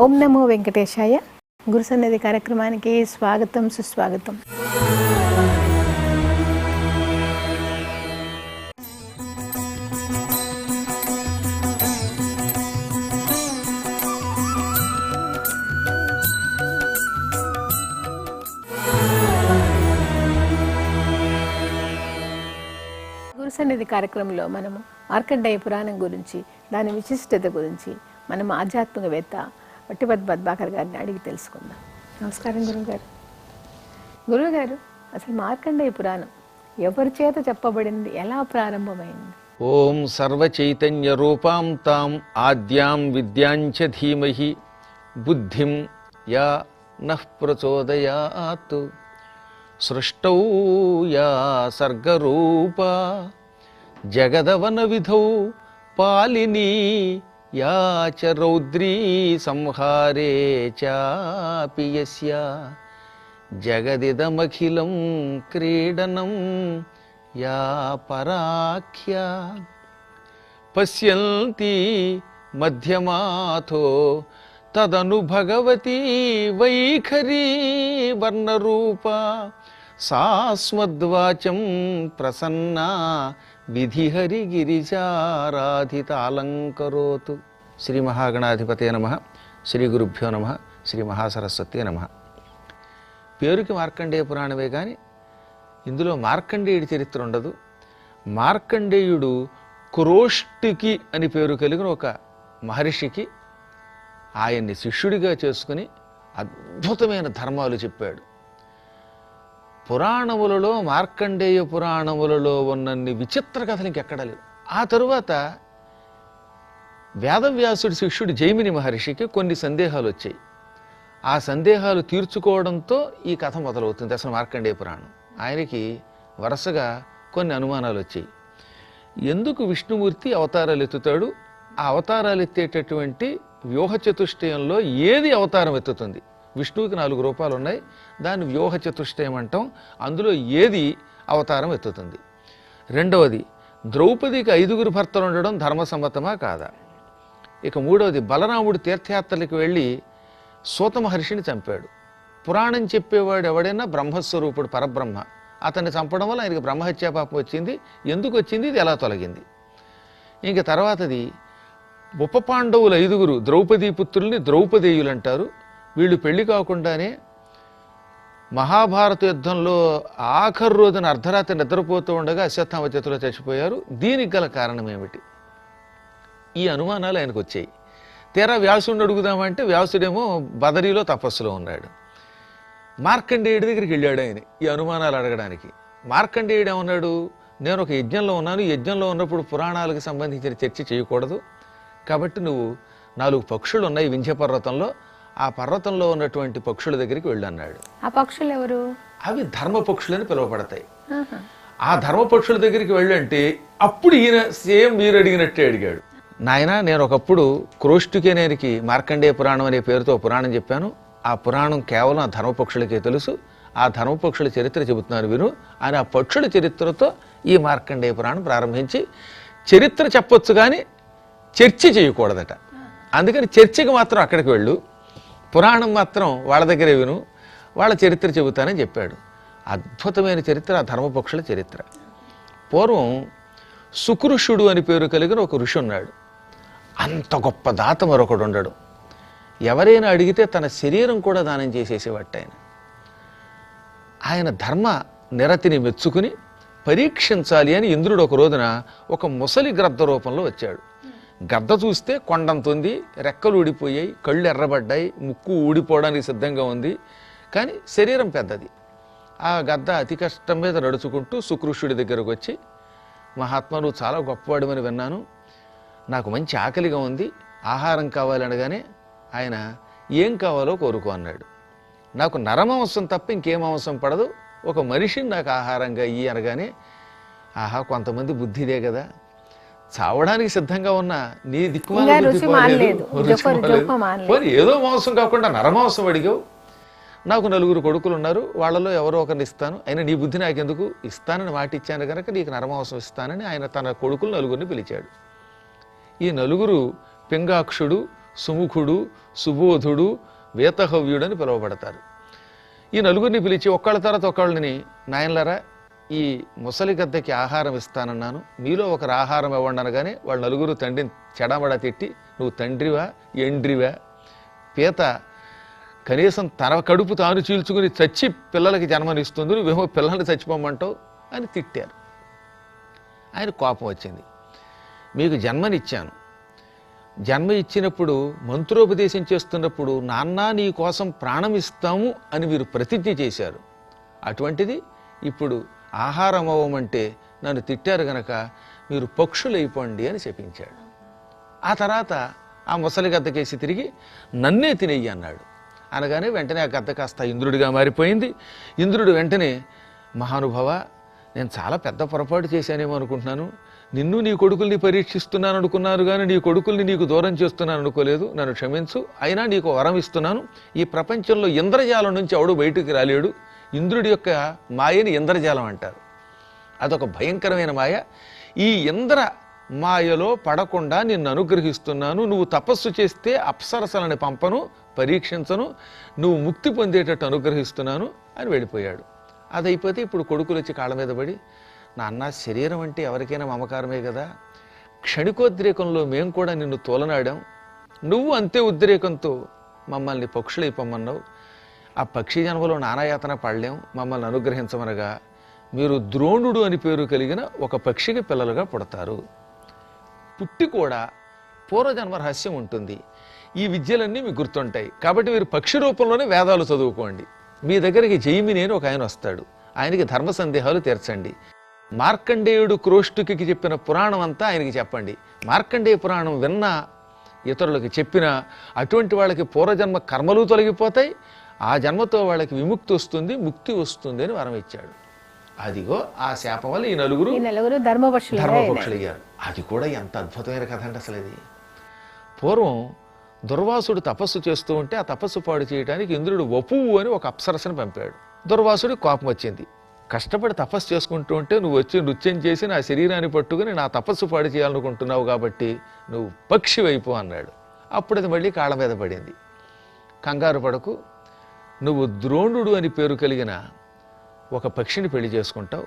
ఓం నమో వెంకటేశాయ. గురుసన్నిధి కార్యక్రమానికి స్వాగతం, సుస్వాగతం. గురుసన్నిధి కార్యక్రమంలో మనము మార్కండేయ పురాణం గురించి, దాని విశిష్టత గురించి మనం ఆధ్యాత్మికవేత్త వట్టిపతి పద్మాకర్ గారిని అడిగి తెలుసుకుందాం. నమస్కారం గురువుగారు. గురువుగారు, అసలు మార్కండేయ పురాణం ఎవరి చేత చెప్పబడింది, ఎలా ప్రారంభమైంది? ఓం సర్వచైతన్య రూపాం తాం ఆద్యాం విద్యాంచ ధీమహి బుద్ధిం యా నః ప్రచోదయాత్ సృష్టౌ యా సర్గరూపా జగదవన విధౌ పాలినీ యా చ రౌద్రీ సంహారే చాపి యస్య జగదిదమఖిలం క్రీడనం యా పరాఖ్య పశ్యంతి మధ్యమాథో తదను భగవతి వైఖరీ వర్ణరూపా సాస్మద్వాచం ప్రసన్నా విధిహరి గిరిజారాధిత అలంకరోతు. శ్రీ మహాగణాధిపతే నమః. శ్రీ గురుభ్యో నమః. శ్రీ మహాసరస్వతే నమః. పేరుకి మార్కండేయ పురాణమే కానీ ఇందులో మార్కండేయుడి చరిత్ర ఉండదు. మార్కండేయుడు క్రోష్టికి అని పేరు కలిగిన ఒక మహర్షికి ఆయన్ని శిష్యుడిగా చేసుకుని అద్భుతమైన ధర్మాలు చెప్పాడు. పురాణములలో, మార్కండేయ పురాణములలో ఉన్నన్ని విచిత్ర కథలు ఇంకెక్కడా లేవు. ఆ తరువాత వేదవ్యాసుడి శిష్యుడు జైమిని మహర్షికి కొన్ని సందేహాలు వచ్చాయి. ఆ సందేహాలు తీర్చుకోవడంతో ఈ కథ మొదలవుతుంది. అసలు మార్కండేయ పురాణం ఆయనకి వరుసగా కొన్ని అనుమానాలు వచ్చాయి. ఎందుకు విష్ణుమూర్తి అవతారాలు ఎత్తుతాడు? ఆ అవతారాలు ఎత్తేటటువంటి వ్యూహ చతుష్టయంలో ఏది అవతారం ఎత్తుతుంది? విష్ణువుకి 4 రూపాలు ఉన్నాయి, దాన్ని వ్యూహ చతుష్టయం అంటాం. అందులో ఏది అవతారం ఎత్తుతుంది? రెండవది, ద్రౌపదికి 5గురు భర్తలు ఉండడం ధర్మసమ్మతమా కాదా? ఇక మూడవది, బలరాముడు తీర్థయాత్రలకు వెళ్ళి సూత మహర్షిని చంపాడు. పురాణం చెప్పేవాడు ఎవడైనా బ్రహ్మస్వరూపుడు, పరబ్రహ్మ. అతన్ని చంపడం వల్ల ఆయనకి బ్రహ్మహత్యా పాపం వచ్చింది. ఎందుకు వచ్చింది? ఇది ఎలా తొలగింది? ఇంక తర్వాతది, ఉప పాండవులు 5గురు ద్రౌపదీ పుత్రుల్ని ద్రౌపదేయులు అంటారు. వీళ్ళు పెళ్లి కాకుండానే మహాభారత యుద్ధంలో ఆఖరు రోజున అర్ధరాత్రి నిద్రపోతూ ఉండగా అశ్వత్థామ చేతిలో చచ్చిపోయారు. దీనికి గల కారణం ఏమిటి? ఈ అనుమానాలు ఆయనకు వచ్చాయి. తీరా వ్యాసుడిని అడుగుదామంటే వ్యాసుడేమో బదరీలో తపస్సులో ఉన్నాడు. మార్కండేయుడి దగ్గరికి వెళ్ళాడు ఆయన ఈ అనుమానాలు అడగడానికి. మార్కండేయుడు ఏమన్నాడు? నేను ఒక యజ్ఞంలో ఉన్నాను, ఈ యజ్ఞంలో ఉన్నప్పుడు పురాణాలకు సంబంధించిన చర్చ చేయకూడదు, కాబట్టి నువ్వు 4 పక్షులు ఉన్నాయి వింధ్య పర్వతంలో, ఆ పర్వతంలో ఉన్నటువంటి పక్షుల దగ్గరికి వెళ్ళన్నాడు. ఆ పక్షులు ఎవరు? అవి ధర్మ పక్షులని పిలువబడతాయి. ఆ ధర్మ పక్షుల దగ్గరికి వెళ్ళంటే అప్పుడు ఈయన సేమ్ మీరు అడిగినట్టే అడిగాడు. నాయన, నేను ఒకప్పుడు క్రోష్టికేనేరికి మార్కండేయ పురాణం అనే పేరుతో పురాణం చెప్పాను. ఆ పురాణం కేవలం ఆ ధర్మపక్షులకే తెలుసు. ఆ ధర్మపక్షుల చరిత్ర చెబుతున్నారు విను అని ఆ పక్షుల చరిత్రతో ఈ మార్కండేయ పురాణం ప్రారంభించి, చరిత్ర చెప్పొచ్చు కానీ చర్చ చేయకూడదట. అందుకని చర్చకి మాత్రం అక్కడికి వెళ్ళు, పురాణం మాత్రం వాళ్ళ దగ్గరే విను, వాళ్ళ చరిత్ర చెబుతానని చెప్పాడు. అద్భుతమైన చరిత్ర ఆ ధర్మపక్షుల చరిత్ర. పూర్వం సుకృషుడు అని పేరు కలిగిన ఒక ఋషి ఉన్నాడు. అంత గొప్ప దాత మరొకడు ఉండడు. ఎవరైనా అడిగితే తన శరీరం కూడా దానం చేసేసేవాట ఆయన. ఆయన ధర్మ నిరతిని మెచ్చుకుని పరీక్షించాలి అని ఇంద్రుడు ఒక రోజున ఒక ముసలి గ్రద్ద రూపంలో వచ్చాడు. గద్ద చూస్తే కొండంతుంది, రెక్కలు ఊడిపోయాయి, కళ్ళు ఎర్రబడ్డాయి, ముక్కు ఊడిపోవడానికి సిద్ధంగా ఉంది, కానీ శరీరం పెద్దది. ఆ గద్ద అతి కష్టం మీద నడుచుకుంటూ సుకృషుడి దగ్గరకు వచ్చి, మహాత్మా, నువ్వు చాలా గొప్పవాడివని విన్నాను, నాకు మంచి ఆకలిగా ఉంది, ఆహారం కావాలి అనగానే ఆయన ఏం కావాలో కోరుకో అన్నాడు. నాకు నరమాంసం తప్ప ఇంకేం మాంసం పడదు, ఒక మనిషిని నాకు ఆహారంగా ఇయ్యి అనగానే, ఆహా, కొంతమంది బుద్ధిదే కదా, చావడానికి సిద్ధంగా ఉన్న నీ దిక్కుమాల ఏదో మాంసం కాకుండా నరమాంసం అడిగావు. నాకు 4 కొడుకులు ఉన్నారు, వాళ్ళలో ఎవరో ఒకరిని ఇస్తాను, అయినా నీ బుద్ధి నాకెందుకు, ఇస్తానని మాట ఇచ్చాను కనుక నీకు నరమాంసం ఇస్తానని ఆయన తన కొడుకులు 4గురిని పిలిచాడు. ఈ 4 పింగాక్షుడు, సుముఖుడు, సుబోధుడు, వేతహవ్యుడు అని పిలువబడతారు. ఈ నలుగురిని పిలిచి ఒక్కళ్ళ తర్వాత ఒకళ్ళని, నాయనలారా ఈ ముసలి గద్దకి ఆహారం ఇస్తానన్నాను, మీలో ఒకరు ఆహారం ఇవ్వండి అనగానే వాళ్ళు నలుగురు తండ్రిని చెడామడా తిట్టి, నువ్వు తండ్రివా ఎండ్రివా, పీత కనీసం తన కడుపు తాను చీల్చుకుని చచ్చి పిల్లలకి జన్మనిస్తుంది, నువ్వేమో పిల్లల్ని చచ్చిపోమంటావు అని తిట్టారు. ఆయన కోపం వచ్చింది. మీకు జన్మనిచ్చాను, జన్మ ఇచ్చినప్పుడు మంత్రోపదేశం చేస్తున్నప్పుడు నాన్న నీ కోసం ప్రాణం ఇస్తాము అని మీరు ప్రతిజ్ఞ చేశారు. అటువంటిది ఇప్పుడు ఆహారం అవ్వమంటే నన్ను తిట్టారు గనక మీరు పక్షులైపోండి అని చెప్పించాడు. ఆ తర్వాత ఆ ముసలి గద్ద కేసి తిరిగి నన్నే తినేయి అన్నాడు. అనగానే వెంటనే ఆ గద్ద కాస్త ఇంద్రుడిగా మారిపోయింది. ఇంద్రుడు వెంటనే, మహానుభావ నేను చాలా పెద్ద పొరపాటు చేశానేమో అనుకుంటున్నాను, నిన్ను నీ కొడుకుల్ని పరీక్షిస్తున్నాను అనుకున్నారు కానీ నీ కొడుకుల్ని నీకు దూరం చేస్తున్నాను అనుకోలేదు, నన్ను క్షమించు, అయినా నీకు వరం ఇస్తున్నాను, ఈ ప్రపంచంలో ఇంద్రజాలం నుంచి ఎవడు బయటికి రాలేడు. ఇంద్రుడి యొక్క మాయని ఇంద్రజాలం అంటారు. అదొక భయంకరమైన మాయ. ఈ ఇంద్ర మాయలో పడకుండా నిన్ను అనుగ్రహిస్తున్నాను, నువ్వు తపస్సు చేస్తే అప్సరసలని పంపను, పరీక్షించను, నువ్వు ముక్తి పొందేటట్టు అనుగ్రహిస్తున్నాను అని వెళ్ళిపోయాడు. అదైపోతే ఇప్పుడు కొడుకులు వచ్చి కాళ్ళ మీద పడి, నాన్న శరీరం అంటే ఎవరికైనా మమకారమే కదా, క్షణికోద్రేకంలో మేము కూడా నిన్ను తోలనాడాం, నువ్వు అంతే ఉద్రేకంతో మమ్మల్ని పక్షులైపోమన్నావు, ఆ పక్షి జన్మలో నానాయాతన పడలేం, మమ్మల్ని అనుగ్రహించమనగా మీరు ద్రోణుడు అని పేరు కలిగిన ఒక పక్షికి పిల్లలుగా పుడతారు. పుట్టి కూడా పూర్వజన్మ రహస్యం ఉంటుంది. ఈ విద్యలన్నీ మీకు గుర్తుంటాయి కాబట్టి మీరు పక్షి రూపంలోనే వేదాలు చదువుకోండి. మీ దగ్గరికి జైమిని అని ఒక ఆయన వస్తాడు, ఆయనకి ధర్మ సందేహాలు తీర్చండి. మార్కండేయుడు క్రోష్టుకి చెప్పిన పురాణం అంతా ఆయనకి చెప్పండి. మార్కండేయ పురాణం విన్నా ఇతరులకు చెప్పినా అటువంటి వాళ్ళకి పూర్వజన్మ కర్మలు తొలగిపోతాయి, ఆ జన్మతో వాళ్ళకి విముక్తి వస్తుంది, ముక్తి వస్తుంది అని వరం ఇచ్చాడు. అదిగో ఆ శాపం వల్ల ఈ నలుగురు ధర్మపక్షులయ్యారు. అది కూడా ఎంత అద్భుతమైన కథ అంటే అసలు ఇది. పూర్వం దుర్వాసుడు తపస్సు చేస్తూ ఉంటే ఆ తపస్సు పాడు చేయడానికి ఇంద్రుడు వపువు అని ఒక అప్సరసను పంపాడు. దుర్వాసుడికి కోపం వచ్చింది. కష్టపడి తపస్సు చేసుకుంటూ ఉంటే నువ్వు వచ్చి నృత్యం చేసి నా శరీరాన్ని పట్టుకుని నా తపస్సు పాడు చేయాలనుకుంటున్నావు కాబట్టి నువ్వు పక్షి వైపు అన్నాడు. అప్పుడు అది మళ్ళీ కాళ్ళ మీద పడింది. కంగారు పడకు, నువ్వు ద్రోణుడు అని పేరు కలిగిన ఒక పక్షిని పెళ్లి చేసుకుంటావు,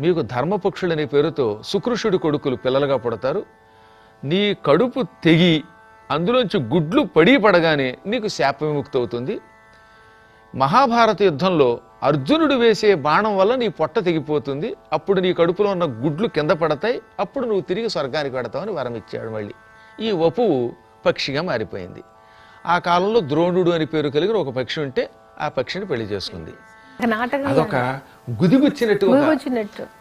మీకు ధర్మపక్షుడు అనే పేరుతో సుకృషుడి కొడుకులు పిల్లలుగా పుడతారు, నీ కడుపు తెగి అందులోంచి గుడ్లు పడగానే నీకు శాప విముక్తి అవుతుంది. మహాభారత యుద్ధంలో అర్జునుడు వేసే బాణం వల్ల నీ పొట్ట తెగిపోతుంది, అప్పుడు నీ కడుపులో ఉన్న గుడ్లు కింద పడతాయి, అప్పుడు నువ్వు తిరిగి స్వర్గానికి పెడతావని వరం ఇచ్చాడు. మళ్ళీ ఈ వపువు పక్షిగా మారిపోయింది. ఆ కాలంలో ద్రోణుడు అని పేరు కలిగిన ఒక పక్షి ఉంటే ఆ పక్షిని పెళ్లి చేసుకుంది. అదొక గుదిగుచ్చినట్టు,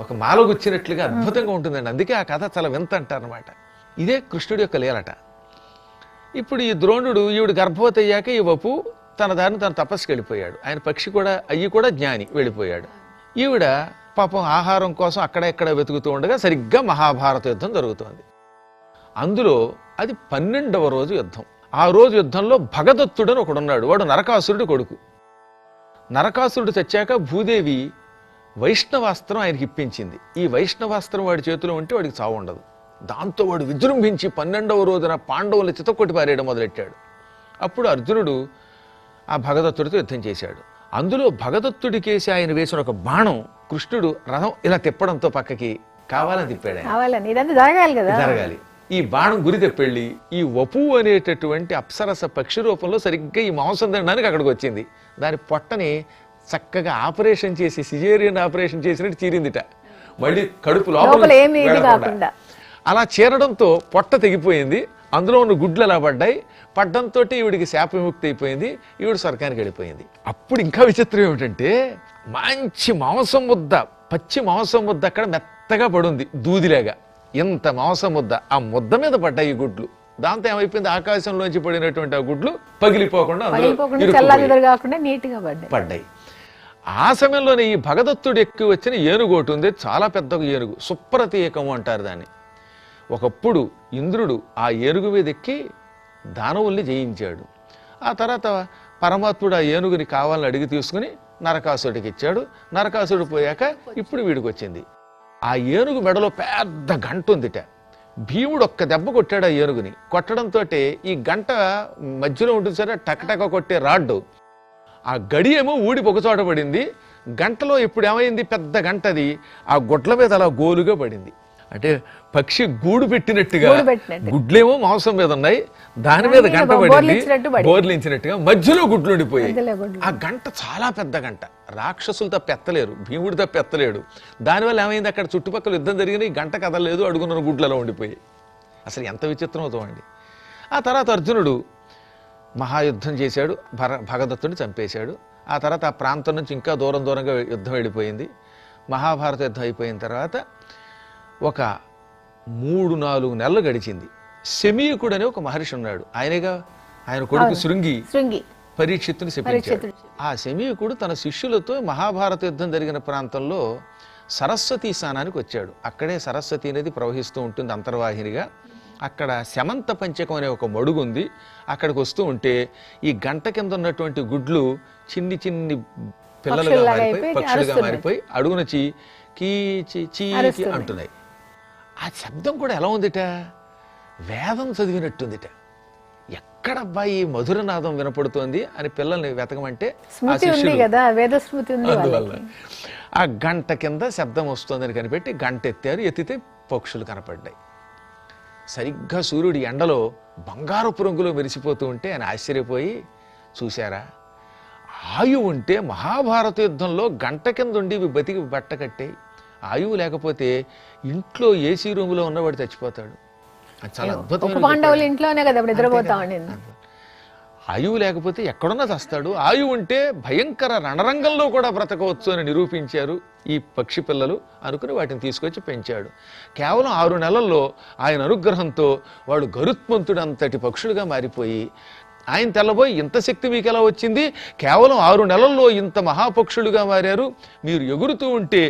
ఒక మాలగుచ్చినట్లుగా అద్భుతంగా ఉంటుందండి. అందుకే ఆ కథ చాలా వింత అంటారనమాట. ఇదే కృష్ణుడి యొక్క లీలట. ఇప్పుడు ఈ ద్రోణుడు ఈవిడ గర్భవతి అయ్యాక ఈ వపు తన దారిని తన తపస్సుకి వెళ్ళిపోయాడు. ఆయన పక్షి కూడా జ్ఞాని వెళ్ళిపోయాడు. ఈవిడ పాపం ఆహారం కోసం అక్కడ వెతుకుతూ ఉండగా సరిగ్గా మహాభారత యుద్ధం జరుగుతోంది. అందులో అది 12వ రోజు యుద్ధం. ఆ రోజు యుద్ధంలో భగదత్తుడు అని ఒకడున్నాడు. వాడు నరకాసురుడి కొడుకు. నరకాసురుడు చచ్చాక భూదేవి వైష్ణవాస్త్రం ఆయనకి ఇప్పించింది. ఈ వైష్ణవాస్త్రం వాడి చేతిలో ఉంటే వాడికి చావు ఉండదు. దాంతో వాడు విజృంభించి 12వ రోజున పాండవుల చితకొట్టి పారేయడం మొదలెట్టాడు. అప్పుడు అర్జునుడు ఆ భగదత్తుడితో యుద్ధం చేశాడు. అందులో భగదత్తుడికేసి ఆయన వేసిన ఒక బాణం కృష్ణుడు రథం ఇలా తిప్పడంతో పక్కకి కావాలని తిప్పాడు. జరగాలి. ఈ బాణం గురి తెప్పెళ్ళి ఈ వపు అనేటటువంటి అప్సరస పక్షి రూపంలో సరిగ్గా ఈ మాంసం తినడానికి అక్కడికి వచ్చింది. దాని పొట్టని చక్కగా ఆపరేషన్ చేసి సిజేరియన్ ఆపరేషన్ చేసినట్టు చీరిందిట. మళ్ళీ కడుపు లోపల అలా చీరడంతో పొట్ట తెగిపోయింది. అందులో ఉన్న గుడ్లు అలా పడ్డంతో ఈవిడికి శాప విముక్తి అయిపోయింది. ఈవిడ స్వర్గానికి వెళ్ళిపోయింది. అప్పుడు ఇంకా విచిత్రం ఏమిటంటే మంచి మాంసం ముద్ద, పచ్చి మాంసం ముద్ద అక్కడ మెత్తగా పడుంది దూదిలాగా. ఇంత మాంసం ముద్ద, ఆ ముద్ద మీద పడ్డాయి ఈ గుడ్లు. దాంతో ఏమైపోయింది, ఆకాశంలోంచి పడినటువంటి ఆ గుడ్లు పగిలిపోకుండా పడ్డాయి. ఆ సమయంలోనే ఈ భగదత్తుడు ఎక్కువ వచ్చిన ఏనుగు ఒకటి ఉంది, చాలా పెద్ద ఏనుగు, సుప్రతీకము అంటారు దాన్ని. ఒకప్పుడు ఇంద్రుడు ఆ ఏనుగు మీద ఎక్కి దానవుల్ని జయించాడు. ఆ తర్వాత పరమాత్ముడు ఆ ఏనుగుని కావాలని అడిగి తీసుకుని నరకాసుడికి ఇచ్చాడు. నరకాసుడు పోయాక ఇప్పుడు వీడికి వచ్చింది. ఆ ఏనుగు మెడలో పెద్ద గంట ఉందిట. భీముడు ఒక్క దెబ్బ కొట్టాడు ఆ ఏనుగుని. కొట్టడంతో ఈ గంట మధ్యలో ఉంటుంది సరే టకటక కొట్టే రాడ్డు, ఆ గడి ఏమో ఊడి ఒకచోట పడింది. గంటలో ఇప్పుడు ఏమైంది, పెద్ద గంటది ఆ గుడ్ల మీద అలా గోలుగా పడింది. అంటే పక్షి గూడు పెట్టినట్టుగా గుడ్లేమో మాంసం మీద ఉన్నాయి, దాని మీద గంట పడింది బోర్లించినట్టుగా, మధ్యలో గుడ్లు ఉండిపోయాయి. ఆ గంట చాలా పెద్ద గంట, రాక్షసులు తప్ప ఎత్తలేరు, భీముడు తప్ప ఎత్తలేడు. దానివల్ల ఏమైంది, అక్కడ చుట్టుపక్కల యుద్ధం జరిగిన ఈ గంట కదలలేదు, అడుగున్న గుడ్లలో ఉండిపోయాయి. అసలు ఎంత విచిత్రం అవుతామండి. ఆ తర్వాత అర్జునుడు మహాయుద్ధం చేశాడు, భగదత్తుని చంపేశాడు. ఆ తర్వాత ఆ ప్రాంతం నుంచి ఇంకా దూరంగా యుద్ధం వెళ్ళిపోయింది. మహాభారత యుద్ధం అయిపోయిన తర్వాత ఒక 3-4 నెలలు గడిచింది. శమీకుడు అనే ఒక మహర్షి ఉన్నాడు, ఆయన కొడుకు శృంగి పరీక్షిత్తుని శపించాడు. ఆ శమీకుడు తన శిష్యులతో మహాభారత యుద్ధం జరిగిన ప్రాంతంలో సరస్వతీ స్నానానికి వచ్చాడు. అక్కడే సరస్వతి నది ప్రవహిస్తూ ఉంటుంది అంతర్వాహినిగా. అక్కడ శమంత పంచకం అనే ఒక మడుగు ఉంది. అక్కడికి వస్తూ ఉంటే ఈ గంట కింద ఉన్నటువంటి గుడ్లు చిన్ని చిన్ని పిల్లలుగా మారిపోయి పక్షులుగా మారిపోయి అడుగున చీ అంటున్నాయి. ఆ శబ్దం కూడా ఎలా ఉందిట, వేదం చదివినట్టుందిట. ఎక్కడబ్బా ఈ మధురనాదం వినపడుతోంది అని పిల్లల్ని వెతకమంటే అందువల్ల ఆ గంట కింద శబ్దం వస్తుందని కనిపెట్టి గంట ఎత్తారు. ఎత్తితే పక్షులు కనపడ్డాయి. సరిగ్గా సూర్యుడి ఎండలో బంగారపు రంగులో మెరిసిపోతూ ఉంటే ఆయన ఆశ్చర్యపోయి, చూశారా, ఆయువు ఉంటే మహాభారత యుద్ధంలో గంట కింద ఉండి బతికి బట్ట కట్టే, ఆయువు లేకపోతే ఇంట్లో ఏసీ రూములో ఉన్నవాడు చచ్చిపోతాడు. చాలా అద్భుతమైన ఆయువు లేకపోతే ఎక్కడున్నా చస్తాడు, ఆయువు ఉంటే భయంకర రణరంగంలో కూడా బ్రతకవచ్చు అని నిరూపించారు ఈ పక్షి పిల్లలు అనుకుని వాటిని తీసుకొచ్చి పెంచాడు. కేవలం 6 నెలల్లో ఆయన అనుగ్రహంతో వాడు గరుత్మంతుడు అంతటి పక్షులుగా మారిపోయి, ఆయన తెల్లబోయి ఇంత శక్తి మీకు ఎలా వచ్చింది, కేవలం 6 నెలల్లో ఇంత మహాపక్షులుగా మారారు, మీరు ఎగురుతూ ఉంటే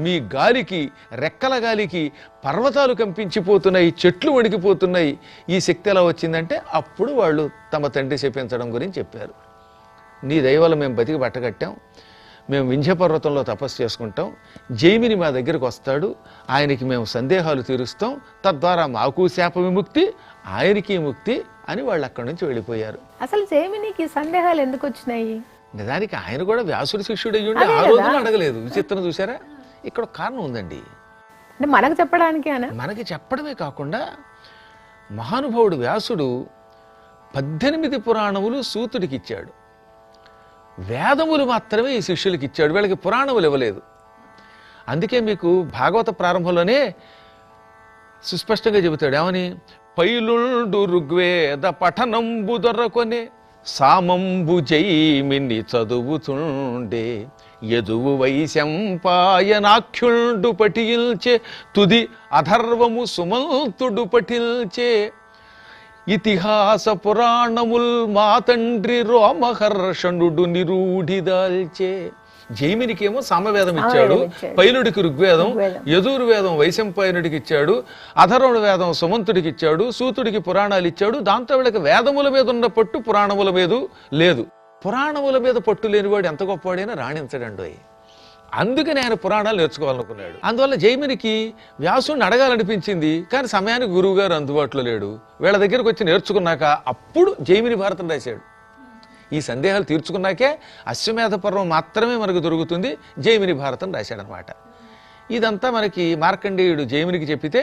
మీ గాలికి, రెక్కల గాలికి పర్వతాలు కంపించిపోతున్నాయి, చెట్లు వణికిపోతున్నాయి, ఈ శక్తి ఎలా వచ్చిందంటే అప్పుడు వాళ్ళు తమ తండ్రి శపించడం గురించి చెప్పారు. నీ దయ వల్ల మేము బతికి బట్టగట్టాం, మేము వింధ్య పర్వతంలో తపస్సు చేసుకుంటాం, జైమిని మా దగ్గరికి వస్తాడు, ఆయనకి మేము సందేహాలు తీరుస్తాం, తద్వారా మాకు శాప విముక్తి, ఆయనకి ముక్తి అని వాళ్ళు అక్కడి నుంచి వెళ్ళిపోయారు. అసలు జైమినికి సందేహాలు ఎందుకు వచ్చినాయి? నిజానికి ఆయన కూడా వ్యాసుడి శిష్యుడు అయ్యి ఉండి ఆ రోజులు అడగలేదు. విచిత్రం చూసారా, ఇక్కడ కారణం ఉందండి. అంటే మనకు చెప్పడానికి, మనకి చెప్పడమే కాకుండా మహానుభావుడు వ్యాసుడు 18 పురాణములు సూతుడికి ఇచ్చాడు, వేదములు మాత్రమే ఈ శిష్యులకి ఇచ్చాడు, వీళ్ళకి పురాణములు ఇవ్వలేదు. అందుకే మీకు భాగవత ప్రారంభంలోనే సుస్పష్టంగా చెబుతాడు ఏమని, పైలుండు ఋగ్వేద పఠనంబు దొరకొనే సామంబు జైమిని చదువుతుండే యదువు వైశంపాయనాఖ్యుండు పఠిల్చే తుది అధర్వము సుమంతుడు పఠిల్చే ఇతిహాస పురాణముల్ మా తండ్రి రోమహర్షణుడు నిరూఢిదాల్చే. జైమినికేమో సామవేదం ఇచ్చాడు, పైలుడికి ఋగ్వేదం, యజుర్వేదం వైశంపాయనుడికి ఇచ్చాడు, అధర్వణ వేదం సుమంతుడికి ఇచ్చాడు, సూతుడికి పురాణాలు ఇచ్చాడు. దాంతో వీళ్ళకి వేదముల మీద ఉన్న పట్టు పురాణముల మీద లేదు. పురాణముల మీద పట్టు లేనివాడు ఎంత గొప్పవాడైనా రాణించడండి. అందుకని ఆయన పురాణాలు నేర్చుకోవాలనుకున్నాడు. అందువల్ల జైమినికి వ్యాసుని అడగాలనిపించింది, కానీ సమయానికి గురువు గారు అందుబాటులో లేడు. వీళ్ళ దగ్గరకు వచ్చి నేర్చుకున్నాక అప్పుడు జైమిని భారతం రాశాడు. ఈ సందేహాలు తీర్చుకున్నాకే అశ్వమేధ పర్వం మాత్రమే మనకు దొరుకుతుంది, జైమిని భారతం రాశాడనమాట. ఇదంతా మనకి మార్కండేయుడు జైమినికి చెప్పితే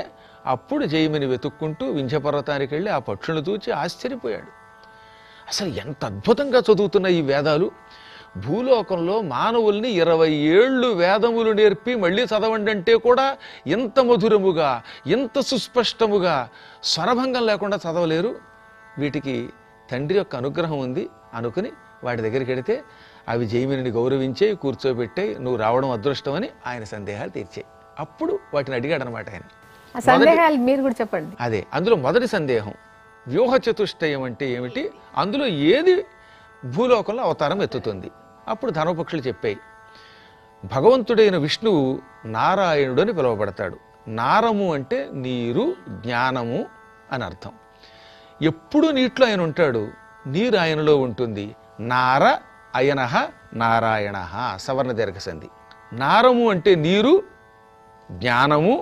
అప్పుడు జైమిని వెతుక్కుంటూ వింధ్య పర్వతానికి వెళ్ళి ఆ పక్షులను చూచి ఆశ్చర్యపోయాడు. అసలు ఎంత అద్భుతంగా చదువుతున్న ఈ వేదాలు, భూలోకంలో మానవుల్ని 20 ఏళ్ళు వేదములు నేర్పి మళ్ళీ చదవండి అంటే కూడా ఎంత మధురముగా, ఎంత సుస్పష్టముగా, స్వరభంగం లేకుండా చదవలేరు. వీటికి తండ్రి యొక్క అనుగ్రహం ఉంది అనుకుని వాటి దగ్గరికి వెడితే అవి జైమిని గౌరవించే, కూర్చోబెట్టే, నువ్వు రావడం అదృష్టం అని ఆయన సందేహాలు తీర్చాయి. అప్పుడు వాటిని అడిగాడు అనమాట ఆయన. మీరు కూడా చెప్పండి. అదే అందులో మొదటి సందేహం, వ్యూహ చతుష్టయం అంటే ఏమిటి, అందులో ఏది భూలోకంలో అవతారం ఎత్తుతుంది? అప్పుడు ధర్మపక్షులు చెప్పాయి, భగవంతుడైన విష్ణువు నారాయణుడు అని పిలువబడతాడు. నారము అంటే నీరు, జ్ఞానము అని అర్థం. ఎప్పుడు నీటిలో ఆయన ఉంటాడు, నీరు ఆయనలో ఉంటుంది. నార అయనః నారాయణ, సవర్ణ దీర్ఘ సంధి. నారము అంటే నీరు, జ్ఞానము,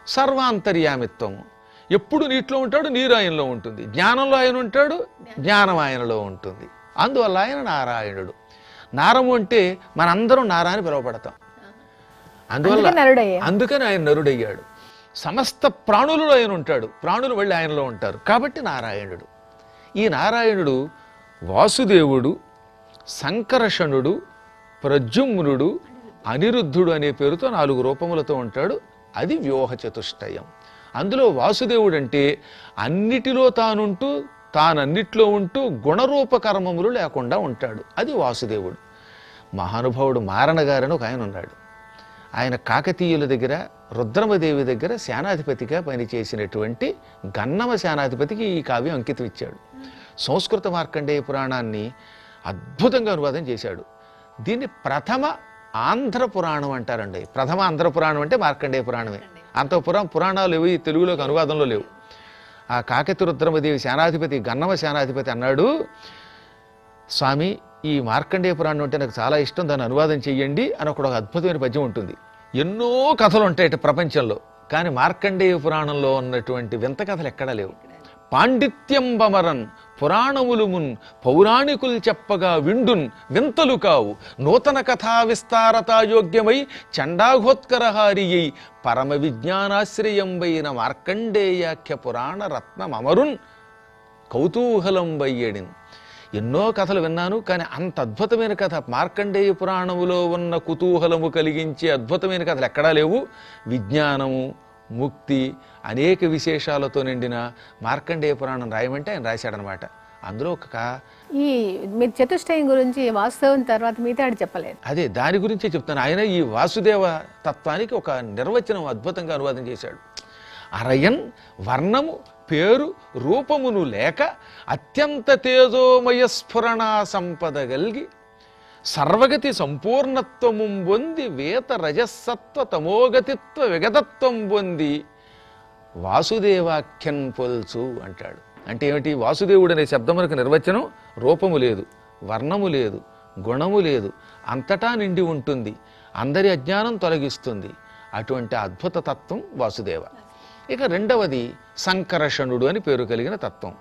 సర్వాంతర్యామిత్వము. ఎప్పుడు నీటిలో ఉంటాడు, నీరు ఆయనలో ఉంటుంది. జ్ఞానంలో ఆయన ఉంటాడు, జ్ఞానం ఆయనలో ఉంటుంది. అందువల్ల ఆయన నారాయణుడు. నారము అంటే మనందరం నారా అని పిలువబడతాం. అందువల్ల అందుకని ఆయన నరుడయ్యాడు. సమస్త ప్రాణులలో ఆయన ఉంటాడు, ప్రాణులు వెళ్ళి ఆయనలో ఉంటారు కాబట్టి నారాయణుడు. ఈ నారాయణుడు వాసుదేవుడు, సంకర్షణుడు, ప్రద్యుమ్నుడు, అనిరుద్ధుడు అనే పేరుతో 4 రూపములతో ఉంటాడు. అది వ్యూహ చతుష్టయం. అందులో వాసుదేవుడు అంటే అన్నిటిలో తానుంటూ తానన్నిట్లో ఉంటూ గుణరూప కర్మములు లేకుండా ఉంటాడు. అది వాసుదేవుడు. మహానుభావుడు మారణ గారని ఒక ఆయన ఉన్నాడు. ఆయన కాకతీయుల దగ్గర రుద్రమదేవి దగ్గర సేనాధిపతిగా పనిచేసినటువంటి గన్నమ సేనాధిపతికి ఈ కావ్యం అంకితం ఇచ్చాడు. సంస్కృత మార్కండేయ పురాణాన్ని అద్భుతంగా అనువాదం చేశాడు. దీన్ని ప్రథమ ఆంధ్ర పురాణం అంటారండి. ప్రథమ ఆంధ్ర పురాణం అంటే మార్కండేయ పురాణమే. అంత పురాణాలు ఏవి తెలుగులోకి అనువాదంలో లేవు. ఆ కాకతి రుద్రమదేవి సేనాధిపతి గన్నమ సేనాధిపతి అన్నాడు, స్వామి ఈ మార్కండేయ పురాణం అంటే నాకు చాలా ఇష్టం, దాన్ని అనువాదం చెయ్యండి అని ఒక అద్భుతమైన పద్యం ఉంటుంది. ఎన్నో కథలు ఉంటాయి ప్రపంచంలో, కానీ మార్కండేయ పురాణంలో ఉన్నటువంటి వింత కథలు ఎక్కడా లేవు. పాండిత్యం బమరన్ పురాణములు మున్ పౌరాణికులు చెప్పగా విండున్ వింతలు కావు, నూతన కథా విస్తారతాయోగ్యమై చండాఘోత్కరహారియై పరమ విజ్ఞానాశ్రయంబైన మార్కండేయాఖ్య పురాణ రత్నమరున్ కౌతూహలం వయ్యడిన్. ఎన్నో కథలు విన్నాను, కానీ అంత అద్భుతమైన కథ మార్కండేయ పురాణములో ఉన్న కుతూహలము కలిగించే అద్భుతమైన కథలు ఎక్కడా లేవు. విజ్ఞానము, ముక్తి, అనేక విశేషాలతో నిండిన మార్కండేయ పురాణం రాయమంటే ఆయన రాశాడనమాట. అందులో ఈ మీరు చతుష్టయం గురించి వాస్తవం తర్వాత మిగతా చెప్పలేదు. అదే దాని గురించే చెప్తాను. ఆయన ఈ వాసుదేవ తత్వానికి ఒక నిర్వచనం అద్భుతంగా అనువాదం చేశాడు. అరయన్ వర్ణము పేరు రూపమును లేక అత్యంత తేజోమయ స్ఫురణ సంపద గల్గి సర్వగతి సంపూర్ణత్వము పొంది వేత రజస్సత్వ తమోగతిత్వ విగతత్వం పొంది వాసుదేవాఖ్యన్ పొల్చు అంటాడు. అంటే ఏమిటి? వాసుదేవుడు అనే శబ్దమునకు నిర్వచనం రూపము లేదు, వర్ణము లేదు, గుణము లేదు, అంతటా నిండి ఉంటుంది, అందరి అజ్ఞానం తొలగిస్తుంది. అటువంటి అద్భుత తత్వం వాసుదేవ. ఇక రెండవది సంకర్షణుడు అని పేరు కలిగిన తత్వం.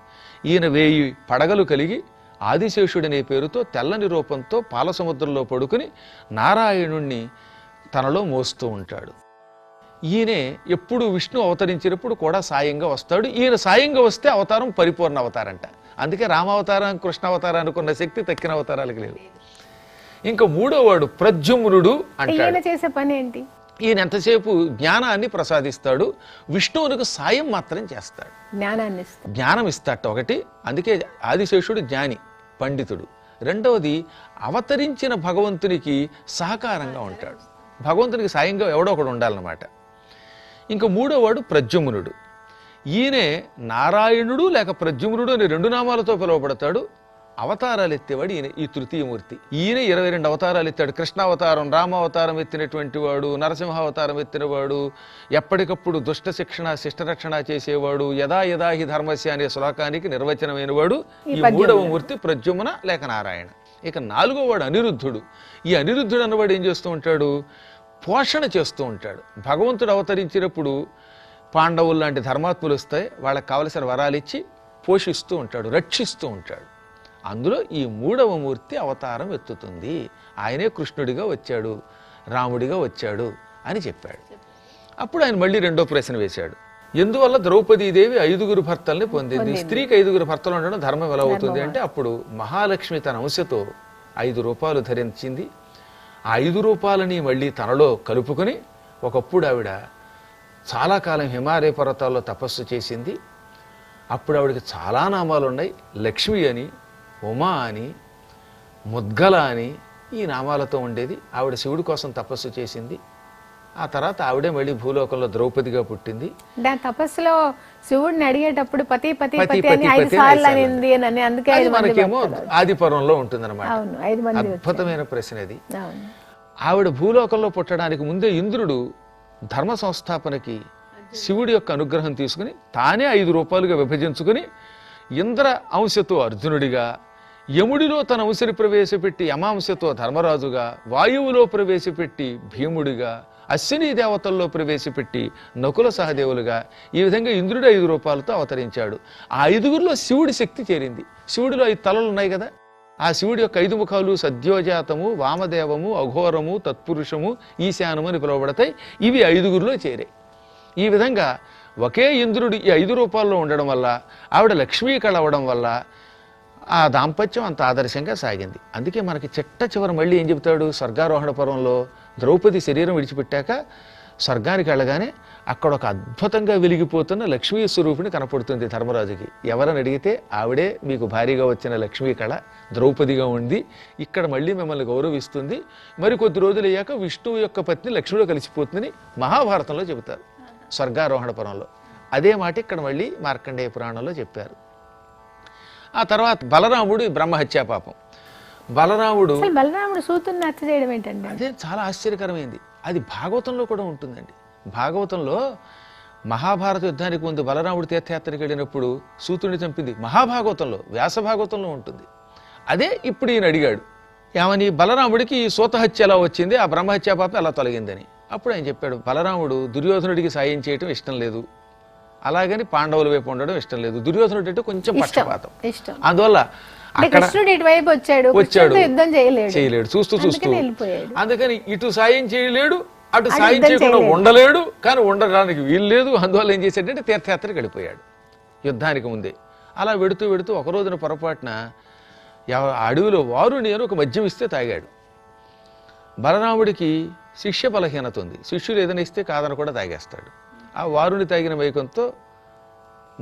ఈయన 1000 పడగలు కలిగి ఆదిశేషుడనే పేరుతో తెల్లని రూపంతో పాలసముద్రంలో పడుకుని నారాయణుణ్ణి తనలో మోస్తూ ఉంటాడు. ఈయనే ఎప్పుడు విష్ణు అవతరించినప్పుడు కూడా సాయంగా వస్తాడు. ఈయన సాయంగా వస్తే అవతారం పరిపూర్ణ అవతారంట. అందుకే రామావతారం కృష్ణావతారం అనుకున్న శక్తి తక్కిన అవతారాలకు లేదు. ఇంకా 3వ వాడు ప్రద్యుమ్నుడు అంటాడు. చేసే పని ఏంటి? ఈయన ఎంతసేపు జ్ఞానాన్ని ప్రసాదిస్తాడు, విష్ణువునికి సాయం మాత్రం చేస్తాడు, జ్ఞానం ఇస్తాట ఒకటి. అందుకే ఆదిశేషుడు జ్ఞాని, పండితుడు. రెండవది అవతరించిన భగవంతునికి సహకారంగా ఉంటాడు, భగవంతునికి సాయంగా ఎవడో ఒకడు ఉండాలన్నమాట. ఇంకా 3వ వాడు ప్రద్యుమ్నుడు. ఈయనే నారాయణుడు లేక ప్రద్యుమ్నుడు అనే 2 నామాలతో పిలువబడతాడు. అవతారాలు ఎత్తేవాడు ఈయన, ఈ తృతీయమూర్తి. ఈయన 22 అవతారాలు ఎత్తాడు. కృష్ణావతారం, రామావతారం ఎత్తినటువంటి వాడు, నరసింహావతారం ఎత్తినవాడు, ఎప్పటికప్పుడు దుష్ట శిక్షణ శిష్టరక్షణ చేసేవాడు, యదా యదా హి ధర్మస్య అనే శ్లోకానికి నిర్వచనమైన వాడు ఈ 3వ మూర్తి ప్రద్యుమ్న లేక నారాయణ. ఇక 4వ వాడు అనిరుద్ధుడు. ఈ అనిరుద్ధుడు అన్నవాడు ఏం చేస్తూ ఉంటాడు? పోషణ చేస్తూ ఉంటాడు. భగవంతుడు అవతరించినప్పుడు పాండవులు లాంటి ధర్మాత్ములు వస్తాయి, వాళ్ళకి కావలసిన వరాలు ఇచ్చి పోషిస్తూ ఉంటాడు, రక్షిస్తూ ఉంటాడు. అందులో ఈ 3వ మూర్తి అవతారం ఎత్తుతుంది. ఆయనే కృష్ణుడిగా వచ్చాడు, రాముడిగా వచ్చాడు అని చెప్పాడు. అప్పుడు ఆయన మళ్ళీ 2వ ప్రశ్న వేశాడు. ఎందువల్ల ద్రౌపదీదేవి 5 భర్తల్ని పొందింది? స్త్రీకి 5 భర్తలు ఉండడం ధర్మం ఎలా అవుతుంది అంటే, అప్పుడు మహాలక్ష్మి తన అంశతో 5 రూపాలు ధరించింది. ఆ 5 రూపాలని మళ్ళీ తనలో కలుపుకొని, ఒకప్పుడు ఆవిడ చాలా కాలం హిమాలయ పర్వతాల్లో తపస్సు చేసింది. అప్పుడు ఆవిడకి చాలా నామాలు ఉన్నాయి. లక్ష్మి అని, ఉమా అని, ముద్గల అని ఈ నామాలతో ఉండేది. ఆవిడ శివుడి కోసం తపస్సు చేసింది. ఆ తర్వాత ఆవిడే మళ్ళీ భూలోకంలో ద్రౌపదిగా పుట్టింది. తపస్సులో శివుడిని అడిగేటప్పుడు పతి పతి పతి అని 5 సార్లు అనింది అని, అందుకే మనకేమో ఆది పర్వంలో ఉంటుందన్నమాట. అద్భుతమైన ప్రశ్న అది. ఆవిడ భూలోకంలో పుట్టడానికి ముందే ఇంద్రుడు ధర్మ సంస్థాపనకి శివుడి యొక్క అనుగ్రహం తీసుకుని తానే 5 రూపాలుగా విభజించుకుని ఇంద్ర అంశతో అర్జునుడిగా, యముడిలో తన అంశని ప్రవేశపెట్టి యమాంశతో ధర్మరాజుగా, వాయువులో ప్రవేశపెట్టి భీముడిగా, అశ్విని దేవతల్లో ప్రవేశపెట్టి నకుల సహదేవులుగా ఈ విధంగా ఇంద్రుడు 5 రూపాలతో అవతరించాడు. ఆ 5గురిలో శివుడి శక్తి చేరింది. శివుడిలో 5 తలలు ఉన్నాయి కదా, ఆ శివుడి యొక్క 5 ముఖాలు సద్యోజాతము, వామదేవము, అఘోరము, తత్పురుషము, ఈశానము అని పిలువబడతాయి. ఇవి 5గురిలో చేరాయి. ఈ విధంగా ఒకే ఇంద్రుడు ఈ 5 రూపాల్లో ఉండడం వల్ల, ఆవిడ లక్ష్మీ కళ అవ్వడం వల్ల ఆ దాంపత్యం అంత ఆదర్శంగా సాగింది. అందుకే మనకి చివరి మళ్ళీ ఏం చెబుతాడు స్వర్గారోహణ పర్వంలో, ద్రౌపది శరీరం విడిచిపెట్టాక స్వర్గానికి వెళ్ళగానే అక్కడ ఒక అద్భుతంగా వెలిగిపోతున్న లక్ష్మీ స్వరూపిణి కనపడుతుంది ధర్మరాజుకి. ఎవరని అడిగితే ఆవిడే మీకు భారీగా వచ్చిన లక్ష్మీ కళ ద్రౌపదిగా ఉంది, ఇక్కడ మళ్ళీ మిమ్మల్ని గౌరవిస్తుంది, మరి కొద్ది రోజులు అయ్యాక విష్ణువు యొక్క పత్ని లక్ష్మిలో కలిసిపోతుందని మహాభారతంలో చెబుతారు స్వర్గారోహణ పర్వంలో. అదే మాట ఇక్కడ మళ్ళీ మార్కండేయ పురాణంలో చెప్పారు. ఆ తర్వాత బలరాముడు బ్రహ్మహత్యా పాపం. బలరాముడు సూతుని హత్య చేయడం ఏంటండి? అదే చాలా ఆశ్చర్యకరమైంది. అది భాగవతంలో కూడా ఉంటుందండి. భాగవతంలో మహాభారత యుద్ధానికి ముందు బలరాముడు తీర్థయాత్రకి వెళ్ళినప్పుడు సూతుడిని చంపింది మహాభాగవతంలో, వ్యాస భాగవతంలో ఉంటుంది. అదే ఇప్పుడు ఈయన అడిగాడు, ఏమని బలరాముడికి ఈ సూతహత్య ఎలా వచ్చింది, ఆ బ్రహ్మహత్యా పాపం ఎలా తొలగిందని. అప్పుడు ఆయన చెప్పాడు, బలరాముడు దుర్యోధనుడికి సాయం చేయటం ఇష్టం లేదు, అలాగని పాండవుల వైపు ఉండడం ఇష్టం లేదు. దుర్యోధనుడు అంటే కొంచెం పక్షపాతం, అందువల్ల వచ్చాడు యుద్ధం చేయలేడు, చూస్తూ అందుకని ఇటు సాయం చేయలేడు, అటు సాయం చేయకుండా ఉండలేడు, కానీ ఉండడానికి వీలు లేదు. అందువల్ల ఏం చేశాడంటే తీర్థయాత్రకి వెళ్ళిపోయాడు యుద్ధానికి ముందే. అలా వెడుతూ వెడుతూ ఒక రోజున పొరపాటున అడవిలో వారుని అని ఒక మద్యం ఇస్తే తాగాడు. బలరాముడికి శిష్య బలహీనత ఉంది, శిష్యులు ఏదైనా ఇస్తే కాదని కూడా తాగేస్తాడు. ఆ వారుని తాగిన మైకంతో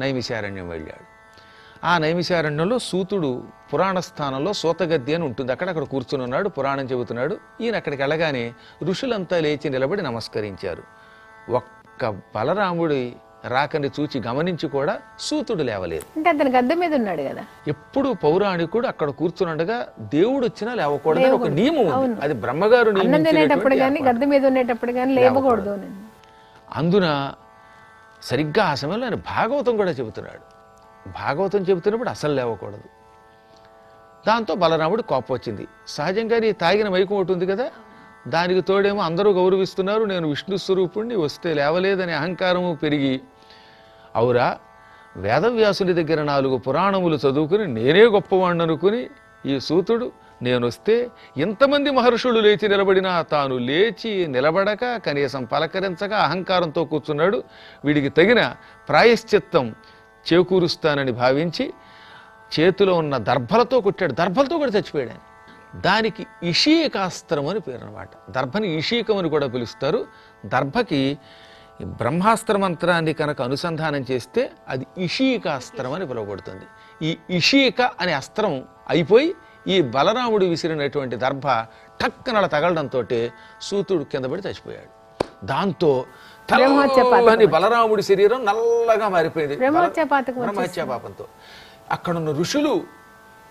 నైమిషారణ్యం వెళ్ళాడు. ఆ నైమిషారణ్యంలో సూతుడు పురాణ స్థానంలో సూతగద్ది అని ఉంటుంది, అక్కడ కూర్చుని ఉన్నాడు, పురాణం చెబుతున్నాడు. ఈయన అక్కడికి వెళ్ళగానే ఋషులంతా లేచి నిలబడి నమస్కరించారు. ఒక్క బలరాముడి రాకని చూచి గమనించి కూడా సూతుడు లేవలేదు. అంటే అతను గద్దె మీద ఉన్నాడు కదా. ఎప్పుడు పౌరాణికుడు అక్కడ కూర్చున్నట్టుగా దేవుడు వచ్చినా లేవకూడదని ఒక నియమం ఉంది. అది బ్రహ్మగారు గద్దె మీద ఉండేటప్పుడు కానీ లేవకూడదు. అందున సరిగ్గా ఆ సమయంలో ఆయన భాగవతం కూడా చెబుతున్నాడు. భాగవతం చెబుతున్నప్పుడు అసలు లేవకూడదు. దాంతో బలరాముడు కోపం వచ్చింది. సహజంగానే తాగిన మైకం ఒకటి ఉంది కదా, దానికి తోడేమో అందరూ గౌరవిస్తున్నారు, నేను విష్ణు స్వరూపుణ్ణి, వస్తే లేవలేదనే అహంకారము పెరిగి, అవురా వేదవ్యాసుని దగ్గర 4 పురాణములు చదువుకుని నేనే గొప్పవాణ్ణి అనుకుని ఈ సూతుడు నేనొస్తే ఇంతమంది మహర్షులు లేచి నిలబడినా తాను లేచి నిలబడక కనీసం పలకరించక అహంకారంతో కూర్చున్నాడు. వీడికి తగిన ప్రాయశ్చిత్తం చేకూరుస్తానని భావించి చేతిలో ఉన్న దర్భలతో కొట్టాడు. దర్భలతో కూడా చచ్చిపోయాడు ఆయన. దానికి ఇషీకాస్త్రం అని పేరు అన్నమాట. దర్భని ఇషీకం అని కూడా పిలుస్తారు. దర్భకి బ్రహ్మాస్త్ర మంత్రాన్ని కనుక అనుసంధానం చేస్తే అది ఇషీకాస్త్రం అని పిలువబడుతుంది. ఈ ఇషీక అనే అస్త్రం అయిపోయి ఈ బలరాముడు విసిరినటువంటి దర్భ టక్కనల తగలడంతో సూతుడు కింద పడి చచ్చిపోయాడు. దాంతో తెల్లని బలరాముడి శరీరం నల్లగా మారిపోయింది బ్రహ్మహత్యా పాపంతో. అక్కడున్న ఋషులు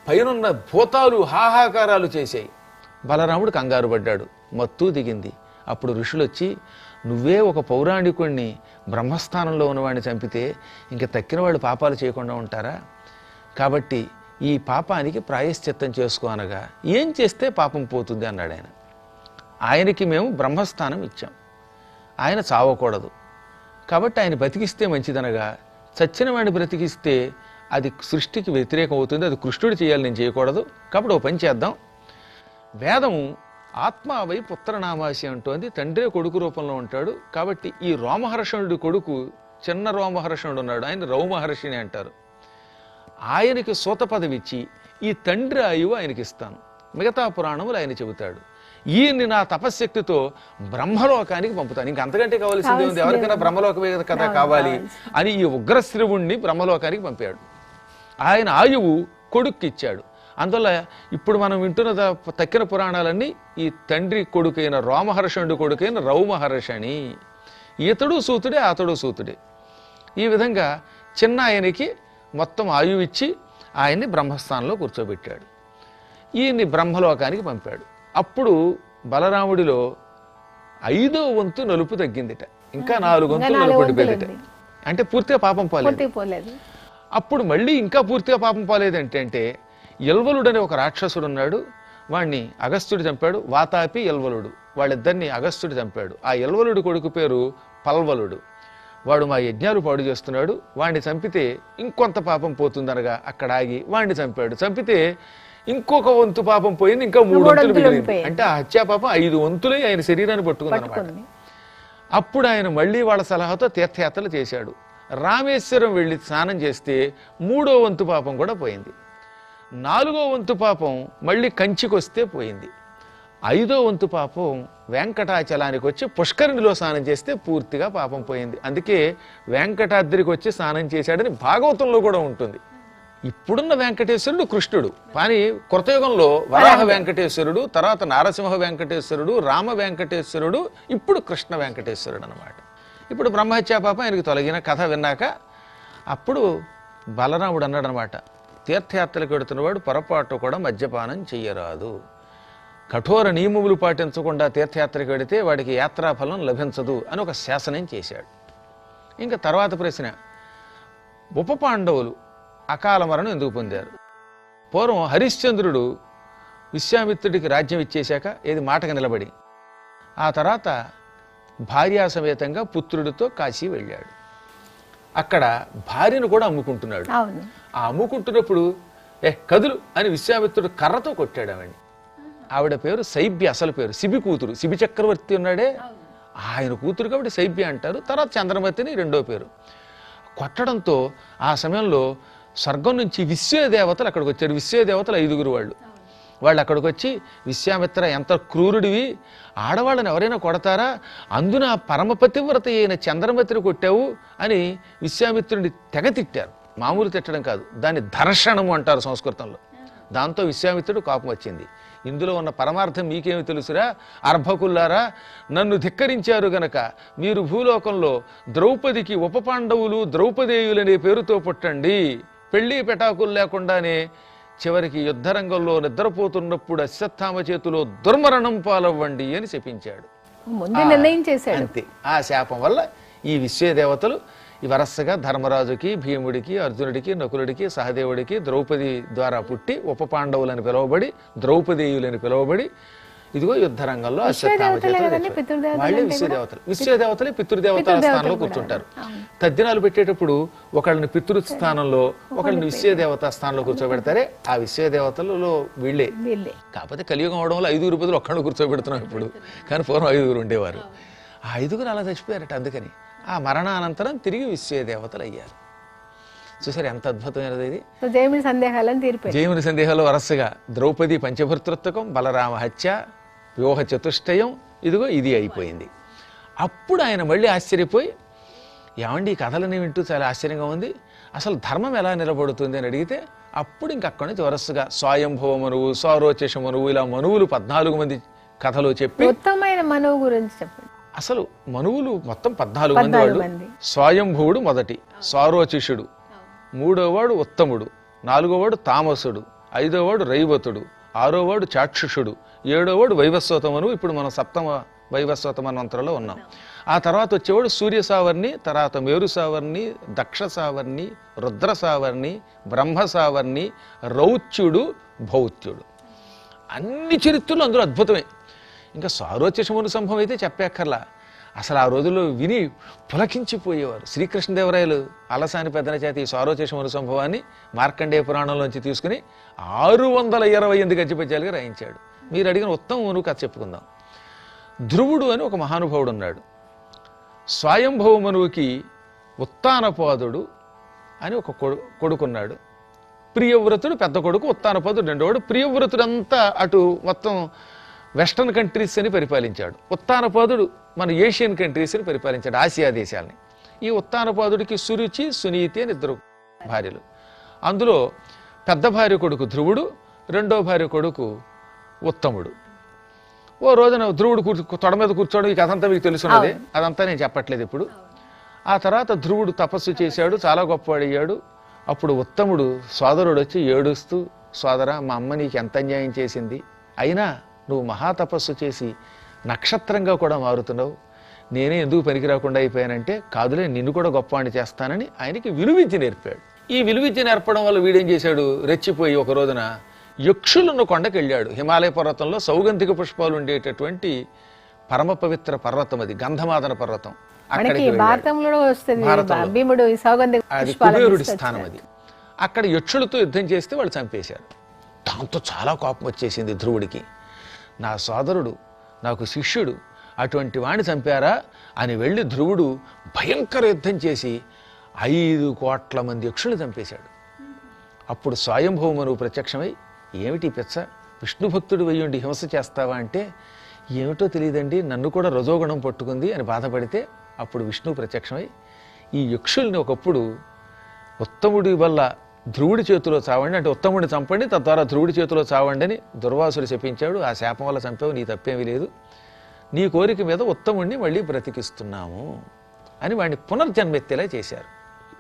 పైనున్న భూతాలు హాహాకారాలు చేశాయి. బలరాముడు కంగారు పడ్డాడు, మత్తు దిగింది. అప్పుడు ఋషులు వచ్చి, నువ్వే ఒక పౌరాణికుణ్ణి బ్రహ్మస్థానంలో ఉన్నవాడిని చంపితే ఇంక తక్కిన వాళ్ళు పాపాలు చేయకుండా ఉంటారా? కాబట్టి ఈ పాపానికి ప్రాయశ్చిత్తం చేసుకో అనగా, ఏం చేస్తే పాపం పోతుంది అన్నాడు ఆయన. ఆయనకి మేము బ్రహ్మస్థానం ఇచ్చాం, ఆయన చావకూడదు, కాబట్టి ఆయన బ్రతికిస్తే మంచిదనగా, చచ్చిన వాడిని బ్రతికిస్తే అది సృష్టికి వ్యతిరేకం అవుతుంది, అది కృష్ణుడు చేయాలి, నేను చేయకూడదు. కాబట్టి ఓ పని చేద్దాం, వేదము ఆత్మావై పుత్రనామాసి అంటోంది, తండ్రి కొడుకు రూపంలో ఉంటాడు. కాబట్టి ఈ రోమహర్షణుడి కొడుకు చిన్న రోమహర్షణుడు ఉన్నాడు, ఆయన రౌమహర్షిని అంటారు. ఆయనకి సూత పదవి ఇచ్చి ఈ తండ్రి ఆయువు ఆయనకి ఇస్తాను, మిగతా పురాణములు ఆయన చెబుతాడు. ఈయన్ని నా తపశ్శక్తితో బ్రహ్మలోకానికి పంపుతాను, ఇంక అంతకంటే కావాల్సింది ఉంది, ఎవరికైనా బ్రహ్మలోకమే కదా కావాలి అని ఈ ఉగ్రశ్రవుణ్ణి బ్రహ్మలోకానికి పంపాడు. ఆయన ఆయువు కొడుక్కి ఇచ్చాడు. అందువల్ల ఇప్పుడు మనం వింటున్న తక్కిన పురాణాలన్నీ ఈ తండ్రి కొడుకైన రోమహర్షణుడి కొడుకైన రౌమహర్షణి, ఈతడు సూతుడే అతడు సూతుడే. ఈ విధంగా చిన్న ఆయనకి మొత్తం ఆయువు ఇచ్చి ఆయన్ని బ్రహ్మస్థానంలో కూర్చోబెట్టాడు. ఈయన్ని బ్రహ్మలోకానికి పంపాడు. అప్పుడు బలరాముడిలో 5వ వంతు నలుపు తగ్గిందిట, ఇంకా 4 వంతులు నలుపు పడిపోయేదిట. అంటే పూర్తిగా పాపం పోలేదు. అప్పుడు మళ్ళీ ఇంకా పూర్తిగా పాపం పోలేదంటే ఎల్వలుడు అనే ఒక రాక్షసుడు ఉన్నాడు, వాణ్ణి అగస్త్యుడు చంపాడు. వాతాపి ఎల్వలుడు, వాళ్ళిద్దరిని అగస్త్యుడు చంపాడు. ఆ ఇల్వలుడి కొడుకు పేరు పల్వలుడు. వాడు మా యజ్ఞాలు పాడు చేస్తున్నాడు, వాడిని చంపితే ఇంకొంత పాపం పోతుందనగా అక్కడ ఆగి వాడిని చంపాడు. చంపితే ఇంకొక వంతు పాపం పోయింది, ఇంకా 3 వంతులు మిగిలింది. అంటే ఆ హత్యా పాపం 5 వంతులై ఆయన శరీరాన్ని పట్టుకుందనమాట. అప్పుడు ఆయన మళ్ళీ వాళ్ళ సలహాతో తీర్థయాత్రలు చేశాడు. రామేశ్వరం వెళ్ళి స్నానం చేస్తే 3వ వంతు పాపం కూడా పోయింది. 4వ వంతు పాపం మళ్ళీ కంచికి వస్తే పోయింది. 5వ వంతు పాపం వెంకటాచలానికి వచ్చి పుష్కరిణిలో స్నానం చేస్తే పూర్తిగా పాపం పోయింది. అందుకే వెంకటాద్రికి వచ్చి స్నానం చేశాడని భాగవతంలో కూడా ఉంటుంది. ఇప్పుడున్న వెంకటేశ్వరుడు కృష్ణుడు, కానీ కృతయుగంలో వరాహ వెంకటేశ్వరుడు, తర్వాత నారసింహ వెంకటేశ్వరుడు, రామ వెంకటేశ్వరుడు, ఇప్పుడు కృష్ణ వెంకటేశ్వరుడు అనమాట. ఇప్పుడు బ్రహ్మహత్యా పాపం ఆయనకి తొలగిన కథ విన్నాక అప్పుడు బలరాముడు అన్నాడు అనమాట, తీర్థయాత్రలకు వెడుతున్నవాడు పొరపాటు కూడా మద్యపానం చెయ్యరాదు. కఠోర నియమములు పాటించకుండా తీర్థయాత్రకు వెడితే వాడికి యాత్రాఫలం లభించదు అని ఒక శాసనం చేశాడు. ఇంకా తర్వాత ప్రశ్న, ఉప పాండవులు అకాల మరణం ఎందుకు పొందారు? పూర్వం హరిశ్చంద్రుడు విశ్వామిత్రుడికి రాజ్యం ఇచ్చేశాక ఏది మాటగా నిలబడి ఆ తర్వాత భార్యాసమేతంగా పుత్రుడితో కాశీ వెళ్ళాడు. అక్కడ భార్యను కూడా అమ్ముకుంటున్నాడు. ఆ అమ్ముకుంటున్నప్పుడు కదులు అని విశ్వామిత్రుడు కర్రతో కొట్టాడు ఆవిడ్ని. ఆవిడ పేరు శైబ్య, అసలు పేరు శిబి కూతురు. శిబి చక్రవర్తి ఉన్నాడే ఆయన కూతురు కాబట్టి శైబ్య అంటారు. తర్వాత చంద్రమతిని రెండో పేరు. కొట్టడంతో ఆ సమయంలో స్వర్గం నుంచి విశ్వదేవతలు అక్కడికి వచ్చారు. విశ్వదేవతలు 5గురు వాళ్ళు అక్కడికి వచ్చి, విశ్వామిత్ర ఎంత క్రూరుడివి, ఆడవాళ్ళని ఎవరైనా కొడతారా, అందున పరమపతివ్రత అయిన చంద్రమతిని కొట్టావు అని విశ్వామిత్రుడిని తెగ తిట్టారు. మామూలు తిట్టడం కాదు, దాన్ని దర్శనము అంటారు సంస్కృతంలో. దాంతో విశ్వామిత్రుడు కోపం వచ్చింది. ఇందులో ఉన్న పరమార్థం మీకేమి తెలుసురా అర్భకుల్లారా, నన్ను ధిక్కరించారు గనక మీరు భూలోకంలో ద్రౌపదికి ఉప పాండవులు ద్రౌపదేయులనే పేరుతో పుట్టండి, పెళ్లి పెటాకులు లేకుండానే చివరికి యుద్ధరంగంలో నిద్రపోతున్నప్పుడు అశ్వత్థామ చేతిలో దుర్మరణం పాలవ్వండి అని శపించాడు. అంతే. ఆ శాపం వల్ల ఈ విశ్వదేవతలు ఈ వరసగా ధర్మరాజుకి, భీముడికి, అర్జునుడికి, నకులుడికి, సహదేవుడికి ద్రౌపది ద్వారా పుట్టి ఉప పాండవులని పిలువబడి ద్రౌపదేయులని పిలువబడి ఇదిగో యుద్ధరంగంలో అశ్వత్థామ చేతులు వాళ్ళే విశ్వదేవతలు. విశ్వదేవతలే పితృదేవతల స్థానంలో కూర్చుంటారు. తద్దినాలు పెట్టేటప్పుడు ఒకళ్ళని పితృస్థానంలో ఒకళ్ళని విశ్వదేవత స్థానంలో కూర్చోబెడతారే, ఆ విశ్వదేవతలలో వీళ్ళే. కాకపోతే కలియుగం అవడంలో 5గురు బదులు ఒక్కడు కూర్చోబెడుతున్నాం ఇప్పుడు, కానీ పూర్వం 5గురు ఉండేవారు. ఆ 5గురు అలా చచ్చిపోయారట. అందుకని ఆ మరణానంతరం తిరిగి విశ్వదేవతలు అయ్యారు. చూసారు ఎంత అద్భుతమైనది ఇది. జయముని సందేహాలను తీర్పారు. జయముని సందేహాలు వరసగా ద్రౌపది పంచభర్తృత్వకం, బలరామ హత్య, వ్యూహ చతుష్టయం, ఇదిగో ఇది అయిపోయింది. అప్పుడు ఆయన మళ్ళీ ఆశ్చర్యపోయి, ఏమండి ఈ కథలని వింటూ చాలా ఆశ్చర్యంగా ఉంది, అసలు ధర్మం ఎలా నిలబడుతుంది అని అడిగితే అప్పుడు ఇంకక్కడి నుంచి వరుసగా స్వయంభవ మనువు, స్వరోచేష మనువు, ఇలా మనువులు 14 మంది కథలు చెప్పి ఉత్తమమైన మనువు గురించి చెప్పండి. అసలు మనువులు మొత్తం 14 మంది వాళ్ళు. స్వయంభువుడు మొదటి, స్వరోచిషుడు, 3వవాడు ఉత్తముడు, 4వవాడు తామసుడు, 5వవాడు రైవతుడు, 6వవాడు చాక్షుషుడు, 7వవాడు వైవస్వతమను. ఇప్పుడు మనం 7వ వైవస్వత మన్వంతరంలో ఉన్నాం. ఆ తర్వాత వచ్చేవాడు సూర్య సావర్ణి, తర్వాత మేరు సావర్ణి, దక్ష సావర్ణి, రుద్ర సావర్ణి, బ్రహ్మ సావర్ణి, రౌచ్యుడు, భౌత్యుడు. అన్ని చరిత్రలు అందులో అద్భుతమే. ఇంకా సారోచేషమును సంభవం అయితే చెప్పక్కర్లా. అసలు ఆ రోజుల్లో విని పులకించిపోయేవారు. శ్రీకృష్ణదేవరాయలు అలసాని పెద్దన చేత ఈ సారోచేషమును సంభవాన్ని మార్కండేయ పురాణంలోంచి తీసుకుని 628 గద్యపద్యాలుగా రాయించాడు. మీరు అడిగిన ఉత్తమ మనువు కథ చెప్పుకుందాం. ధ్రువుడు అని ఒక మహానుభావుడు ఉన్నాడు. స్వయంభవ మనువుకి ఉత్తానపాదుడు అని ఒక కొడుకున్నాడు. ప్రియవ్రతుడు పెద్ద కొడుకు, ఉత్తానపాదుడు రెండోవాడు. ప్రియవ్రతుడు అంతా అటు మొత్తం వెస్టర్న్ కంట్రీస్ అని పరిపాలించాడు. ఉత్తానపాదుడు మన ఏషియన్ కంట్రీస్ అని పరిపాలించాడు, ఆసియా దేశాలని. ఈ ఉత్తానపాదుడికి సురుచి, సునీతి అని 2 భార్యలు. అందులో పెద్ద భార్య కొడుకు ధ్రువుడు, రెండో భార్య కొడుకు ఉత్తముడు. ఓ రోజున ధ్రువుడు తొడ మీద కూర్చోవడం, ఈ కథంతా మీకు తెలుసున్నదే, అదంతా నేను చెప్పట్లేదు ఇప్పుడు. ఆ తర్వాత ధ్రువుడు తపస్సు చేశాడు, చాలా గొప్పవాడయ్యాడు. అప్పుడు ఉత్తముడు సోదరుడు వచ్చి ఏడుస్తూ, సోదరా మా అమ్మ నీకు ఎంత అన్యాయం చేసింది, అయినా నువ్వు మహాతపస్సు చేసి నక్షత్రంగా కూడా మారుతున్నావు, నేనే ఎందుకు పనికి రాకుండా అయిపోయానంటే, కాదులే నిన్ను కూడా గొప్పవాణ్ణి చేస్తానని ఆయనకి విలువిద్య నేర్పాడు. ఈ విలువిద్య నేర్పడం వల్ల వీడేం చేశాడు, రెచ్చిపోయి ఒక రోజున యక్షులున్న కొండకి వెళ్ళాడు. హిమాలయ పర్వతంలో సౌగంధిక పుష్పాలు ఉండేటటువంటి పరమ పవిత్ర పర్వతం, అది గంధమాదన పర్వతం. మనకి అక్కడికి వెళ్ళాడు. భారతంలో వస్తుంది భారతంలో. భీముడు ఈ సౌగంధి అది పుష్పాలను కుబేరుడి తీసుకొచ్చాడు. స్థానం అది. అక్కడ యక్షులతో యుద్ధం చేస్తే వాళ్ళు చంపేశారు. దాంతో చాలా కోపం వచ్చేసింది ధ్రువుడికి. నా సోదరుడు, నాకు శిష్యుడు, అటువంటి వాణ్ణి చంపారా అని వెళ్ళి ధ్రువుడు భయంకర యుద్ధం చేసి 5 కోట్ల మంది యక్షులు చంపేశాడు. అప్పుడు స్వయంభూమనువు ప్రత్యక్షమై, ఏమిటి పిచ్చ, విష్ణు భక్తుడు వెయ్యుండి హింస చేస్తావా అంటే, ఏమిటో తెలియదండి, నన్ను కూడా రజోగుణం పట్టుకుంది అని బాధపడితే అప్పుడు విష్ణువు ప్రత్యక్షమై, ఈ యక్షుల్ని ఒకప్పుడు ఉత్తముడి వల్ల ధ్రువుడి చేతిలో చావండి, అంటే ఉత్తముడిని చంపండి, తద్వారా ధ్రువుడి చేతిలో చావండి అని దుర్వాసుడు శపించాడు. ఆ శాపం వల్ల చంపావు, నీ తప్పేమీ లేదు, నీ కోరిక మీద ఉత్తముడిని మళ్ళీ బ్రతికిస్తున్నాము అని వాడిని పునర్జన్మెత్తేలా చేశారు.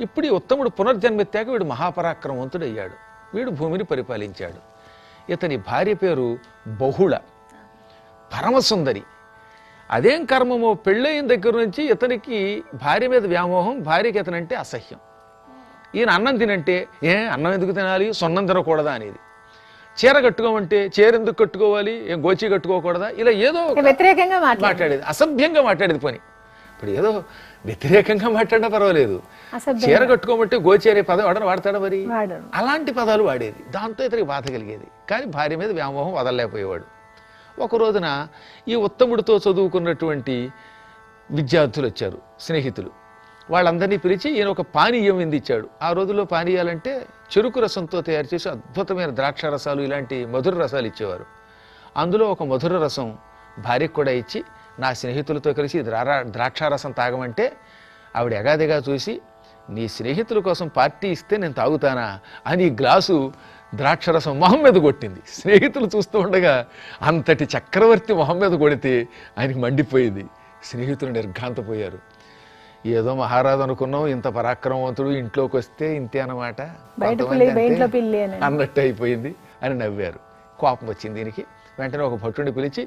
ఇప్పుడు ఈ ఉత్తముడు పునర్జన్మెత్తాక వీడు మహాపరాక్రమవంతుడు అయ్యాడు. వీడు భూమిని పరిపాలించాడు. ఇతని భార్య పేరు బహుళ, పరమసుందరి. అదేం కర్మమో, పెళ్ళయిన దగ్గర నుంచి ఇతనికి భార్య మీద వ్యామోహం, భార్యకి ఇతనంటే అసహ్యం. ఈయన అన్నం తినంటే, అన్నం ఎందుకు తినాలి, సొన్నం తినకూడదా అనేది. చీర కట్టుకోమంటే చీర ఎందుకు కట్టుకోవాలి, ఏం గోచి కట్టుకోకూడదా, ఇలా ఏదో వ్యతిరేకంగా మాట్లాడేది, అసభ్యంగా మాట్లాడేది పని. ఇప్పుడు ఏదో వ్యతిరేకంగా మాట్లాడినా పర్వాలేదు, చీర కట్టుకోమంటే గోచి అనే పదం వాడని వాడతాడా మరి, అలాంటి పదాలు వాడేది. దాంతో ఇతనికి బాధ కలిగేది. కానీ భార్య మీద వ్యామోహం వదలలేకపోయేవాడు. ఒక రోజున ఈ ఉత్తముడితో చదువుకున్నటువంటి విద్యార్థులు వచ్చారు, స్నేహితులు. వాళ్ళందరినీ పిలిచి ఈయన ఒక పానీయం ఇందిచ్చాడు. ఆ రోజుల్లో పానీయాలంటే చెరుకు రసంతో తయారు చేసి అద్భుతమైన ద్రాక్ష రసాలు, ఇలాంటి మధుర రసాలు ఇచ్చేవారు. అందులో ఒక మధుర రసం భార్యకు కూడా ఇచ్చి, నా స్నేహితులతో కలిసి ద్రాక్షారసం తాగమంటే ఆవిడ ఎగాదిగా చూసి, నీ స్నేహితుల కోసం పార్టీ ఇస్తే నేను తాగుతానా అని గ్లాసు ద్రాక్షరసం మొహం మీద కొట్టింది. స్నేహితులు చూస్తూ ఉండగా అంతటి చక్రవర్తి మొహం మీద కొడితే ఆయనకి మండిపోయింది. స్నేహితులు నిర్ఘాంతపోయారు. ఏదో మహారాజు అనుకున్నాం, ఇంత పరాక్రమవంతుడు, ఇంట్లోకి వస్తే ఇంతే అన్నమాట, అన్నట్టు అయిపోయింది అని నవ్వారు. కోపం వచ్చింది దీనికి. వెంటనే ఒక భట్టుడిని పిలిచి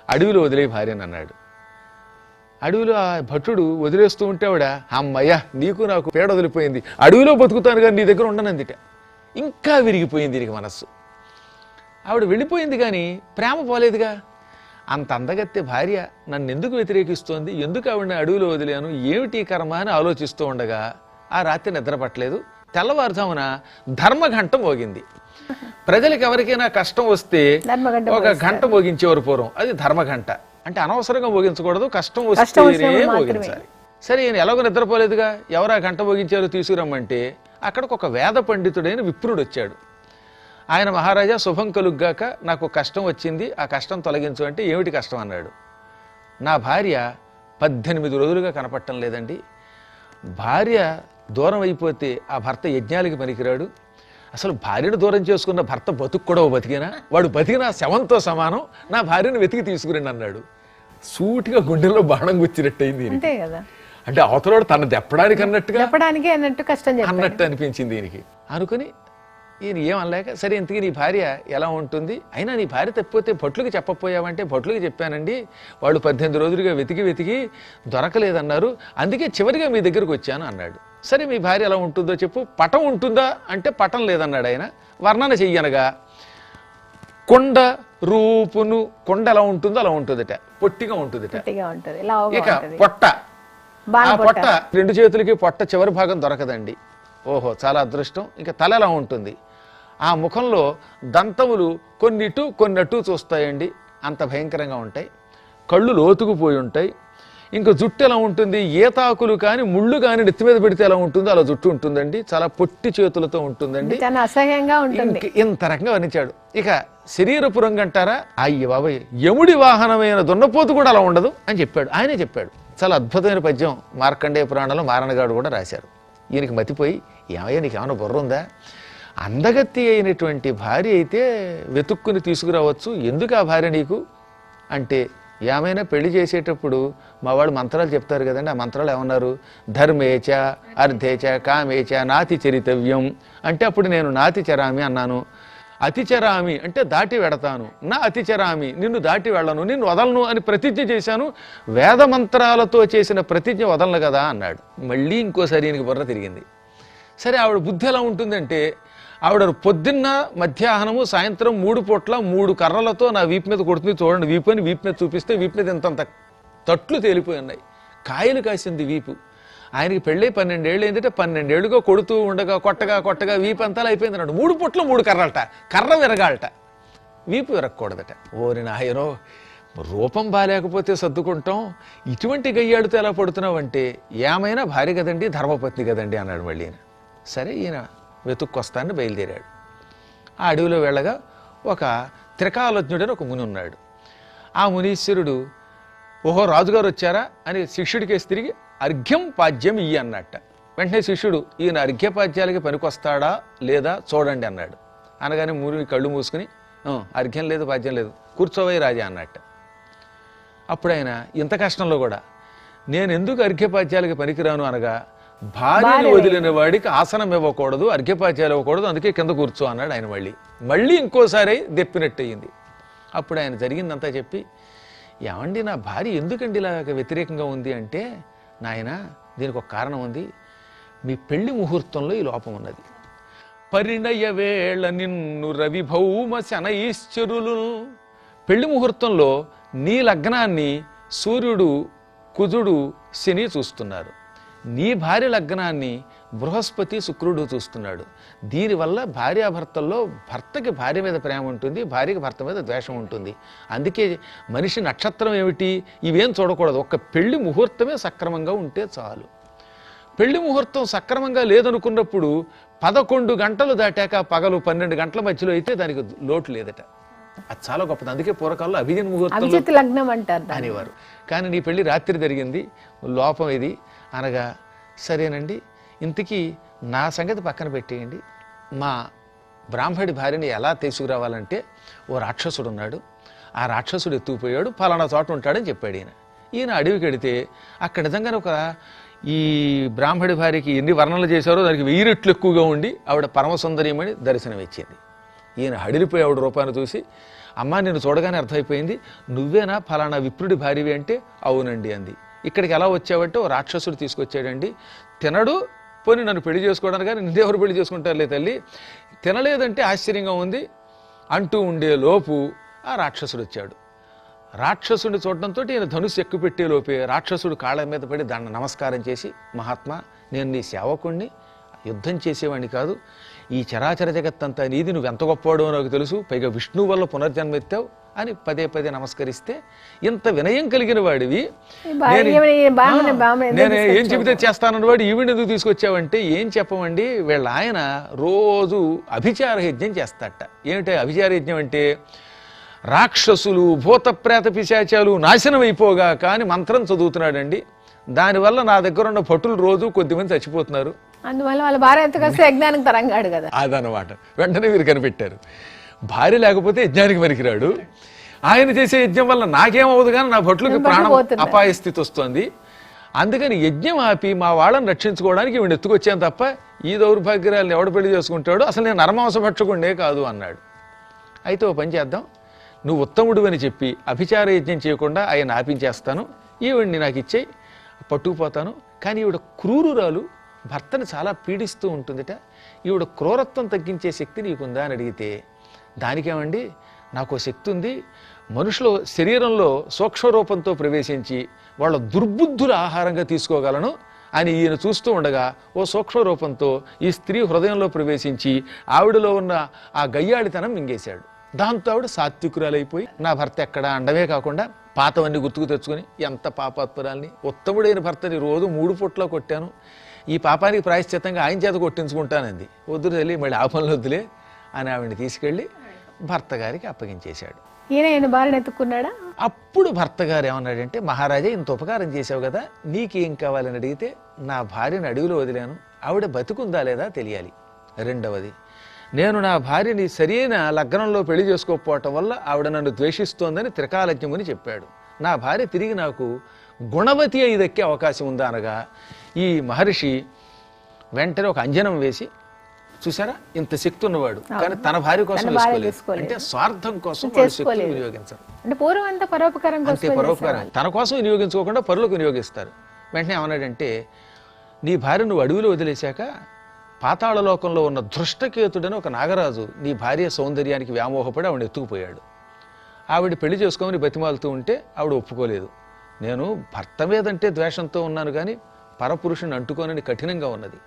అడవిలో వదిలే భార్యని అన్నాడు. అడవిలో ఆ భట్టుడు వదిలేస్తూ ఉంటే ఆవిడ, అమ్మయ్య నీకు నాకు పేడ వదిలిపోయింది, అడవిలో బతుకుతాను కానీ నీ దగ్గర ఉండనందిట. ఇంకా విరిగిపోయింది దీనికి మనస్సు. ఆవిడ వెళ్ళిపోయింది కానీ ప్రేమ పోలేదుగా. అంత అందగత్తె భార్య నన్ను ఎందుకు వ్యతిరేకిస్తోంది, ఎందుకు ఆవిడని అడవిలో వదిలేను, ఏమిటి కర్మ అని ఆలోచిస్తూ ఉండగా ఆ రాత్రి నిద్ర పట్టలేదు. తెల్లవారుజామున ధర్మఘంట మోగింది. ప్రజలకు ఎవరికైనా కష్టం వస్తే ఒక గంట మోగించేవారు పూర్వం, అది ధర్మఘంట. అంటే అనవసరంగా మోగించకూడదు, కష్టం వస్తేనే మోగించాలి. సరే, ఈయన ఎలాగో నిద్రపోలేదుగా, ఎవరా గంట మోగించారో తీసుకురమ్మంటే అక్కడికి ఒక వేద పండితుడైన విప్రుడు వచ్చాడు. ఆయన, మహారాజా శుభం కలుగ్గాక, నాకు కష్టం వచ్చింది, ఆ కష్టం తొలగించు అంటే, ఏమిటి కష్టం అన్నాడు. నా భార్య 18 రోజులుగా కనపడటం లేదండి, భార్య దూరం అయిపోతే ఆ భర్త యజ్ఞాలకి పనికిరాడు, అసలు భార్యను దూరం చేసుకున్న భర్త బతుకు కూడా బతికినా, వాడు బతికినా శవంతో సమానం, నా భార్యను వెతికి తీసుకురండి అన్నాడు. సూటిగా గుండెల్లో బాణం గుచ్చినట్టయింది. అంటే అవతలాడు తన దెప్పడానికి అన్నట్టు కష్టం అన్నట్టు అనిపించింది దీనికి. అనుకుని ఈయన ఏమనలేక, సరే ఇంతకీ నీ భార్య ఎలా ఉంటుంది, అయినా నీ భార్య తప్పిపోతే భట్లుకి చెప్పపోయావంటే, భట్లుకి చెప్పానండి, వాళ్ళు 18 రోజులుగా వెతికి దొరకలేదన్నారు, అందుకే చివరిగా మీ దగ్గరకు వచ్చాను అన్నాడు. సరే మీ భార్య ఎలా ఉంటుందో చెప్పు, పటం ఉంటుందా అంటే పటం లేదన్నాడు ఆయన. వర్ణన చెయ్యనగా, కొండ రూపును, కొండ ఎలా ఉంటుందో అలా ఉంటుందట, పొట్టిగా ఉంటుందట. ఇక పొట్ట, ఆ పొట్ట 2 చేతులకి పొట్ట చివరి భాగం దొరకదండి. ఓహో, చాలా అదృష్టం. ఇంకా తల ఎలా ఉంటుంది, ఆ ముఖంలో దంతములు కొన్నిటు కొన్నట్టు చూస్తాయండి, అంత భయంకరంగా ఉంటాయి. కళ్ళు లోతుకుపోయి ఉంటాయి. ఇంకా జుట్టు ఎలా ఉంటుంది, ఏతాకులు కానీ ముళ్ళు కానీ నెత్తి మీద పెడితే ఎలా ఉంటుందో అలా జుట్టు ఉంటుందండి, చాలా పొట్టి చేతులతో ఉంటుందండి, అసహ్యంగా ఉంటుంది. ఇంత రకంగా వర్ణించాడు. ఇక శరీరపు రంగు అంటారా, అయ్య బాబాయ్, యముడి వాహనమైన దున్నపోతు కూడా అలా ఉండదు అని చెప్పాడు. ఆయనే చెప్పాడు. చాలా అద్భుతమైన పద్యం మార్కండేయ పురాణంలో మారణగాడు కూడా రాశారు. ఈయనకి మతిపోయి, ఏమయ్యా నీకు ఏమైనా బుర్ర ఉందా, అందగత్తి అయినటువంటి భార్య అయితే వెతుక్కుని తీసుకురావచ్చు, ఎందుకు ఆ భార్య నీకు అంటే, ఏమైనా పెళ్లి చేసేటప్పుడు మా వాళ్ళు మంత్రాలు చెప్తారు కదండి, ఆ మంత్రాలు ఏమన్నారు, ధర్మేచ అర్ధేచ కామేచ నాతి చరితవ్యం అంటే, అప్పుడు నేను నాతి చరామి అన్నాను. అతిచరామి అంటే దాటి వెడతాను, నా అతిచరామి నిన్ను దాటి వెళ్ళను, నిన్ను వదలను అని ప్రతిజ్ఞ చేశాను, వేద మంత్రాలతో చేసిన ప్రతిజ్ఞ వదలను కదా అన్నాడు. మళ్ళీ ఇంకోసారి ఈయనకి బుర్ర తిరిగింది. సరే, ఆవిడ బుద్ధి ఎలా ఉంటుందంటే, ఆవిడ పొద్దున్న మధ్యాహ్నము సాయంత్రం 3 పూట్ల 3 కర్రలతో నా వీపు మీద కొడుతుంది చూడండి, వీపు మీద చూపిస్తే వీపు మీద ఇంతంత తట్లు తేలిపోయి ఉన్నాయి. కాయలు కాసింది వీపు. ఆయనకి పెళ్ళై 12 ఏళ్ళు ఏంటంటే 12 ఏళ్ళుగా కొడుతూ ఉండగా కొట్టగా వీపు అంతా అయిపోయింది అన్నాడు. 3 పుట్లు 3 కర్రలట, కర్ర విరగాలట, వీపు విరగకూడదట. ఓరి నాయనో, రూపం బాలేకపోతే సర్దుకుంటాం, ఇటువంటి గయ్యాడుతో ఎలా పడుతున్నావు అంటే, ఏమైనా భార్య కదండి, ధర్మపత్ని కదండి అన్నాడు మళ్ళీ ఈయన. సరే ఈయన వెతుక్కొస్తానని బయలుదేరాడు. ఆ అడవిలో వెళ్ళగా ఒక త్రికాలజ్ఞుడని ఒక ముని ఉన్నాడు. ఆ మునీశ్వరుడు, ఓహో రాజుగారు వచ్చారా అని శిష్యుడికేసి తిరిగి అర్ఘ్యం పాద్యం ఇయ్యి అన్నట్ట. వెంటనే శిష్యుడు, ఈయన అర్ఘ్యపాద్యాలకి పనికొస్తాడా లేదా చూడండి అన్నాడు. అనగానే ముని కళ్ళు మూసుకుని, అర్ఘ్యం లేదు పాద్యం లేదు, కూర్చోవై రాజా అన్నట్ట. అప్పుడు ఆయన ఇంత కష్టంలో కూడా, నేను ఎందుకు అర్ఘ్యపాద్యాలకి పనికిరాను అనగా, భార్యను వదిలిన వాడికి ఆసనం ఇవ్వకూడదు, అర్ఘ్యపాద్యాలు ఇవ్వకూడదు, అందుకే కింద కూర్చో అన్నాడు ఆయన. మళ్ళీ ఇంకోసారి దెప్పినట్టయింది. అప్పుడు ఆయన జరిగిందంతా చెప్పి, ఏమండి నా భార్య ఎందుకండి ఇలాగ వ్యతిరేకంగా ఉంది అంటే, నాయన దీనికి ఒక కారణం ఉంది, మీ పెళ్లి ముహూర్తంలో ఈ లోపం ఉన్నది. పరిణయ వేళ నిన్ను రవి భౌమ శనైశ్చరులు, పెళ్లి ముహూర్తంలో నీ లగ్నాన్ని సూర్యుడు, కుజుడు, శని చూస్తున్నారు. నీ భార్య లగ్నాన్ని బృహస్పతి, శుక్రుడు చూస్తున్నాడు. దీనివల్ల భార్యాభర్తల్లో భర్తకి భార్య మీద ప్రేమ ఉంటుంది, భార్యకి భర్త మీద ద్వేషం ఉంటుంది. అందుకే మనిషి నక్షత్రం ఏమిటి ఇవేం చూడకూడదు, ఒక్క పెళ్లి ముహూర్తమే సక్రమంగా ఉంటే చాలు. పెళ్లి ముహూర్తం సక్రమంగా లేదనుకున్నప్పుడు 11 గంటలు దాటాక పగలు 12 గంటల మధ్యలో అయితే దానికి లోటు లేదట. అది చాలా గొప్పది. అందుకే పూర్వకాలంలో అభిజిత్ ముహూర్తం లగ్నం అంటారు అనేవారు. కానీ నీ పెళ్లి రాత్రి జరిగింది, లోపం ఇది అనగా, సరేనండి ఇంతకీ నా సంగతి పక్కన పెట్టేయండి, మా బ్రాహ్మడి భార్యని ఎలా తీసుకురావాలంటే, ఓ రాక్షసుడు ఉన్నాడు, ఆ రాక్షసుడు ఎత్తుకుపోయాడు, ఫలానా చోట ఉంటాడని చెప్పాడు ఈయన. ఈయన అడవికి వెడితే అక్కడ నిజంగానే ఒక ఈ బ్రాహ్మడి భార్యకి ఎన్ని వర్ణనలు చేశారో దానికి 1000 రెట్లు ఎక్కువగా ఉండి ఆవిడ పరమసుందరీయమని దర్శనం ఇచ్చింది. ఈయన హడిలిపోయి ఆవిడ రూపాన్ని చూసి, అమ్మా నిన్ను చూడగానే అర్థమైపోయింది, నువ్వేనా ఫలానా విప్రుడి భార్యవి అంటే, అవునండి అంది. ఇక్కడికి ఎలా వచ్చావంటే, ఓ రాక్షసుడు తీసుకొచ్చాడండి, తినడు, పోనీ నన్ను పెళ్లి చేసుకోవడానికి, కానీ నిన్నెవరు పెళ్లి చేసుకుంటారులే తల్లి, తినలేదంటే ఆశ్చర్యంగా ఉంది అంటూ ఉండే లోపు ఆ రాక్షసుడు వచ్చాడు. రాక్షసుడిని చూడడంతో ఈయన ధనుసు ఎక్కుపెట్టే లోపే రాక్షసుడు కాళ్ళ మీద పడి దండ నమస్కారం చేసి, మహాత్మా నేను నీ సేవకుణ్ణి, యుద్ధం చేసేవాడిని కాదు, ఈ చరాచర జగత్తంతా నీది, నువ్వు ఎంత గొప్పవాడో నాకు తెలుసు, పైగా విష్ణువు వల్ల పునర్జన్మ ఎత్తావు అని పదే నమస్కరిస్తే, ఇంత వినయం కలిగిన వాడివి, నేను ఏం చెబితే చేస్తానన్న వాడు ఈవిడ ఎందుకు తీసుకొచ్చావంటే, ఏం చెప్పమండి, వీళ్ళ ఆయన రోజు అభిచార యజ్ఞం చేస్తాట. ఏమిటి అభిచార యజ్ఞం అంటే, రాక్షసులు భూత ప్రేత పిశాచాలు నాశనం అయిపోగా కానీ మంత్రం చదువుతున్నాడండి. దానివల్ల నా దగ్గర ఉన్న భటులు రోజు కొద్దిమంది చచ్చిపోతున్నారు, అందువల్ల వాళ్ళ భార్య ఎంత కలిసి యజ్ఞానికి తరంగాడు కదా అదనమాట. వెంటనే వీరు కనిపెట్టారు, భార్య లేకపోతే యజ్ఞానికి పనికిరాడు, ఆయన చేసే యజ్ఞం వల్ల నాకేమవుదు కానీ నా భటులకు ప్రాణం అపాయ స్థితి వస్తుంది, అందుకని యజ్ఞం ఆపి మా వాళ్ళని రక్షించుకోవడానికి వీడిని ఎత్తుకొచ్చాను తప్ప ఈ దౌర్భాగ్యాలను ఎవడు పెళ్లి చేసుకుంటాడు, అసలు నేను నరమాంస భక్షకుండే కాదు అన్నాడు. అయితే ఓ పని చేద్దాం, నువ్వు ఉత్తముడు అని చెప్పి అభిచార యజ్ఞం చేయకుండా ఆయన ఆపించేస్తాను, ఈవిడ్ని నాకు ఇచ్చేయి, పట్టుకుపోతాను. కానీ ఈవిడ క్రూరురాలు, భర్తను చాలా పీడిస్తూ ఉంటుందిట, ఈవిడ క్రూరత్వం తగ్గించే శక్తి నీకుందా అని అడిగితే, దానికేమండి నాకు శక్తి ఉంది, మనుషుల శరీరంలో సూక్ష్మ రూపంతో ప్రవేశించి వాళ్ళ దుర్బుద్ధుల ఆహారంగా తీసుకోగలను అని ఈయన చూస్తూ ఉండగా ఓ సూక్ష్మ రూపంతో ఈ స్త్రీ హృదయంలో ప్రవేశించి ఆవిడలో ఉన్న ఆ గయ్యాళితనం మింగేశాడు. దాంతో ఆవిడ సాత్వికురాలైపోయి, నా భర్త ఎక్కడ అండమే కాకుండా పాతవన్నీ గుర్తుకు తెచ్చుకొని, ఎంత పాపాత్మురాల్ని, ఉత్తముడైన భర్తని రోజు 3 పూట్ల కొట్టాను, ఈ పాపానికి ప్రాయశ్చిత్తంగా ఆయన చేత కొట్టించుకుంటానంది. వద్దురు తల్లి మళ్ళీ ఆ పనులు వద్దులే అని ఆవిడని తీసుకెళ్ళి భర్త గారికి అప్పగించేశాడు. ఈయన భార్యను ఎత్తుకున్నాడా? అప్పుడు భర్త గారు ఏమన్నాడంటే, మహారాజా ఇంత ఉపకారం చేసావు కదా, నీకేం కావాలని అడిగితే, నా భార్యను అడవిలో వదిలాను, ఆవిడ బతుకుందా లేదా తెలియాలి. రెండవది, నేను నా భార్యని సరైన లగ్నంలో పెళ్లి చేసుకోకపోవటం వల్ల ఆవిడ నన్ను ద్వేషిస్తోందని త్రికాలజ్ఞముని చెప్పాడు. నా భార్య తిరిగి నాకు గుణవతి అయి దక్కే అవకాశం ఉందా అనగా, ఈ మహర్షి వెంటనే ఒక అంజనం వేసి, చూసారా ఇంత శక్తి ఉన్నవాడు కానీ తన భార్య కోసం వేసుకోలేదు, అంటే స్వార్థం కోసం శక్తిని వినియోగించరు, అంటే పూర్వం అంతా పరోపకారం, అంతే పరోపకారం, తన కోసం వినియోగించుకోకుండా పరులకు వినియోగిస్తారు. వెంటనే ఏమన్నాడంటే, నీ భార్య నువ్వు అడవిలో వదిలేశాక పాతాళలోకంలో ఉన్న ధృష్టకేతుడని ఒక నాగరాజు నీ భార్య సౌందర్యానికి వ్యామోహపడి ఆవిడ ఎత్తుకుపోయాడు. ఆవిడ పెళ్లి చేసుకోమని బతిమాలుతూ ఉంటే ఆవిడ ఒప్పుకోలేదు. నేను భర్త మీదంటే ద్వేషంతో ఉన్నాను కానీ పరపురుషుని అంటుకోనని కఠినంగా ఉన్నది.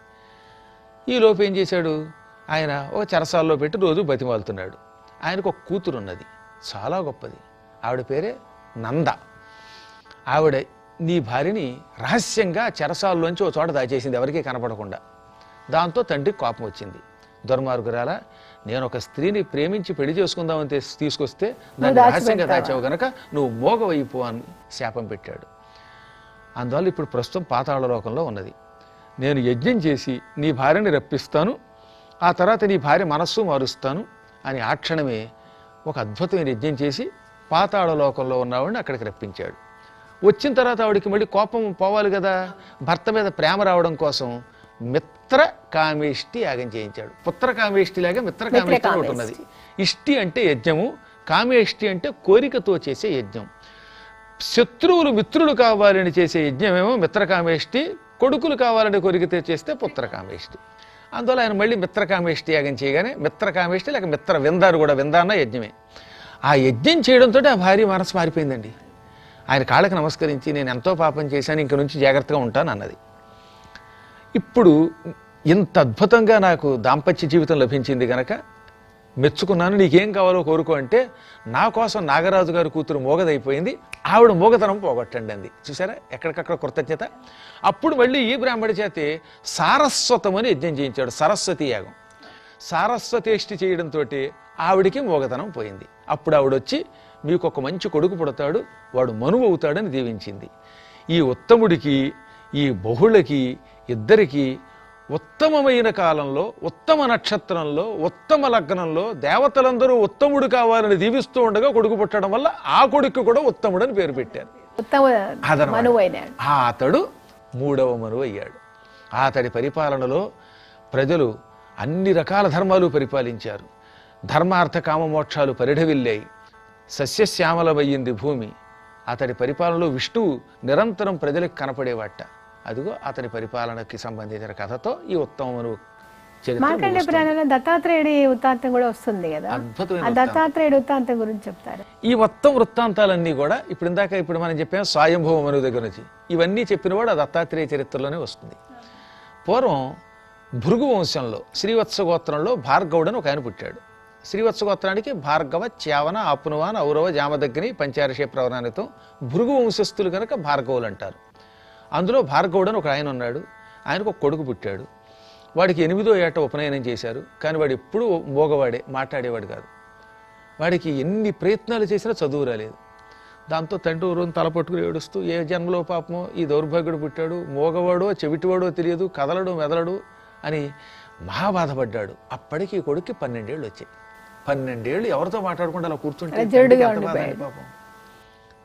ఈ లోపు ఏం చేశాడు, ఆయన ఒక చెరసాల్లో పెట్టి రోజు బతిమాలుతున్నాడు. ఆయనకు ఒక కూతురు ఉన్నది, చాలా గొప్పది. ఆవిడ పేరే నంద. ఆవిడ నీ భార్యని రహస్యంగా చెరసాల్లోంచి ఒక చోట దాచేసింది, ఎవరికీ కనపడకుండా. దాంతో తండ్రికి కోపం వచ్చింది. దుర్మార్గురాలా, నేను ఒక స్త్రీని ప్రేమించి పెళ్లి చేసుకుందామని తీసుకొస్తే దాన్ని రహస్యంగా దాచావు గనక నువ్వు మోగవైపో అని శాపం పెట్టాడు. అందువల్ల ఇప్పుడు ప్రస్తుతం పాతాళ లోకంలో ఉన్నది. నేను యజ్ఞం చేసి నీ భార్యని రప్పిస్తాను, ఆ తర్వాత నీ భార్య మనస్సు మారుస్తాను అని ఆ క్షణమే ఒక అద్భుతమైన యజ్ఞం చేసి పాతాళ లోకంలో ఉన్నవాడిని అక్కడికి రప్పించాడు. వచ్చిన తర్వాత ఆవిడికి మళ్ళీ కోపం పోవాలి కదా, భర్త మీద ప్రేమ రావడం కోసం మిత్ర కామేష్టి యాగం చేయించాడు. పుత్ర కామేష్టి లాగా మిత్ర కామేష్టి ఒకటి ఉన్నది. ఇష్టి అంటే యజ్ఞము, కామేష్టి అంటే కోరికతో చేసే యజ్ఞం. శత్రువులు మిత్రులు కావాలని చేసే యజ్ఞమేమో మిత్రకామేష్టి, కొడుకులు కావాలని కోరికతో చేస్తే పుత్రకామేష్టి. అందువల్ల ఆయన మళ్ళీ మిత్రకామేష్టి యాగం చేయగానే మిత్రకామేష్టి లేక మిత్ర విందారు కూడా, విందాన్న యజ్ఞమే. ఆ యజ్ఞం చేయడంతో ఆ భార్య మనసు మారిపోయిందండి. ఆయన కాళ్ళకి నమస్కరించి నేను ఎంతో పాపం చేశాను, ఇంక నుంచి జాగ్రత్తగా ఉంటాను అన్నది. ఇప్పుడు ఇంత అద్భుతంగా నాకు దాంపత్య జీవితం లభించింది గనక మెచ్చుకున్నాను, నీకేం కావాలో కోరుకో అంటే నా కోసం నాగరాజు గారి కూతురు మోగదైపోయింది, ఆవిడ మోగతనం పోగొట్టండి అంది. చూసారా ఎక్కడికక్కడ కృతజ్ఞత. అప్పుడు మళ్ళీ ఈ బ్రాహ్మడి చేతే సారస్వతమని యజ్ఞం చేయించాడు, సరస్వతి యాగం. సారస్వతేష్టి చేయడంతో ఆవిడికి మోగతనం పోయింది. అప్పుడు ఆవిడొచ్చి మీకు ఒక మంచి కొడుకు పుడతాడు, వాడు మనువు అవుతాడని దీవించింది. ఈ ఉత్తముడికి ఈ బహుళకి ఇద్దరికి ఉత్తమమైన కాలంలో, ఉత్తమ నక్షత్రంలో, ఉత్తమ లగ్నంలో దేవతలందరూ ఉత్తముడు కావాలని దీవిస్తూ ఉండగా కొడుకు పుట్టడం వల్ల ఆ కొడుకు కూడా ఉత్తముడని పేరు పెట్టారు. అతడు మూడవ మనువు అయ్యాడు. అతడి పరిపాలనలో ప్రజలు అన్ని రకాల ధర్మాలు పరిపాలించారు. ధర్మార్థ కామ మోక్షాలు పరిఢవిల్లాయి. సస్యశ్యామలమయ్యింది భూమి. అతడి పరిపాలనలో విష్ణువు నిరంతరం ప్రజలకు కనపడేవాట. అదిగో అతని పరిపాలనకి సంబంధించిన కథతో ఈ ఉత్తమను మార్కండేయ పురాణంలో దత్తాత్రేయుడి వృత్తాంతం కూడా వస్తుంది కదా, ఆ దత్తాత్రేయుడి వృత్తాంతం గురించి చెప్తారు. ఈ మొత్తం వృత్తాంతాలన్నీ కూడా ఇప్పుడు మనం చెప్పాం స్వయంభవ మనువు దగ్గర నుంచి ఇవన్నీ చెప్పినవాడు ఆ దత్తాత్రేయ చరిత్రలోనే వస్తుంది. పూర్వం భృగు వంశంలో శ్రీవత్స గోత్రంలో భార్గవుడని ఒక ఆయన పుట్టాడు. శ్రీవత్స గోత్రానికి భార్గవ, చ్యావన, ఆపునువాన, ఔరవ, జామదగ్ని, పంచారిషే ప్రవరానితో భృగు వంశస్థులు కనుక భార్గవులు అంటారు. అందులో భార్గవుడని ఒక ఆయన ఉన్నాడు. ఆయనకు ఒక కొడుకు పుట్టాడు. వాడికి 8వ ఏట ఉపనయనం చేశారు. కానీ వాడు ఎప్పుడూ మోగవాడే, మాట్లాడేవాడు కాదు. వాడికి ఎన్ని ప్రయత్నాలు చేసినా చదువు రాలేదు. దాంతో తండ్రి రోజు తలపట్టుకుని ఏడుస్తూ ఏ జన్మలో పాపమో ఈ దౌర్భాగ్యుడు పుట్టాడు, మోగవాడో చెవిటివాడో తెలియదు, కదలడు మెదలడు అని మహాబాధపడ్డాడు. అప్పటికి ఈ కొడుక్కి 12 ఏళ్ళు వచ్చాయి. 12 ఏళ్ళు ఎవరితో మాట్లాడకుండా అలా కూర్చుంటే పాపం.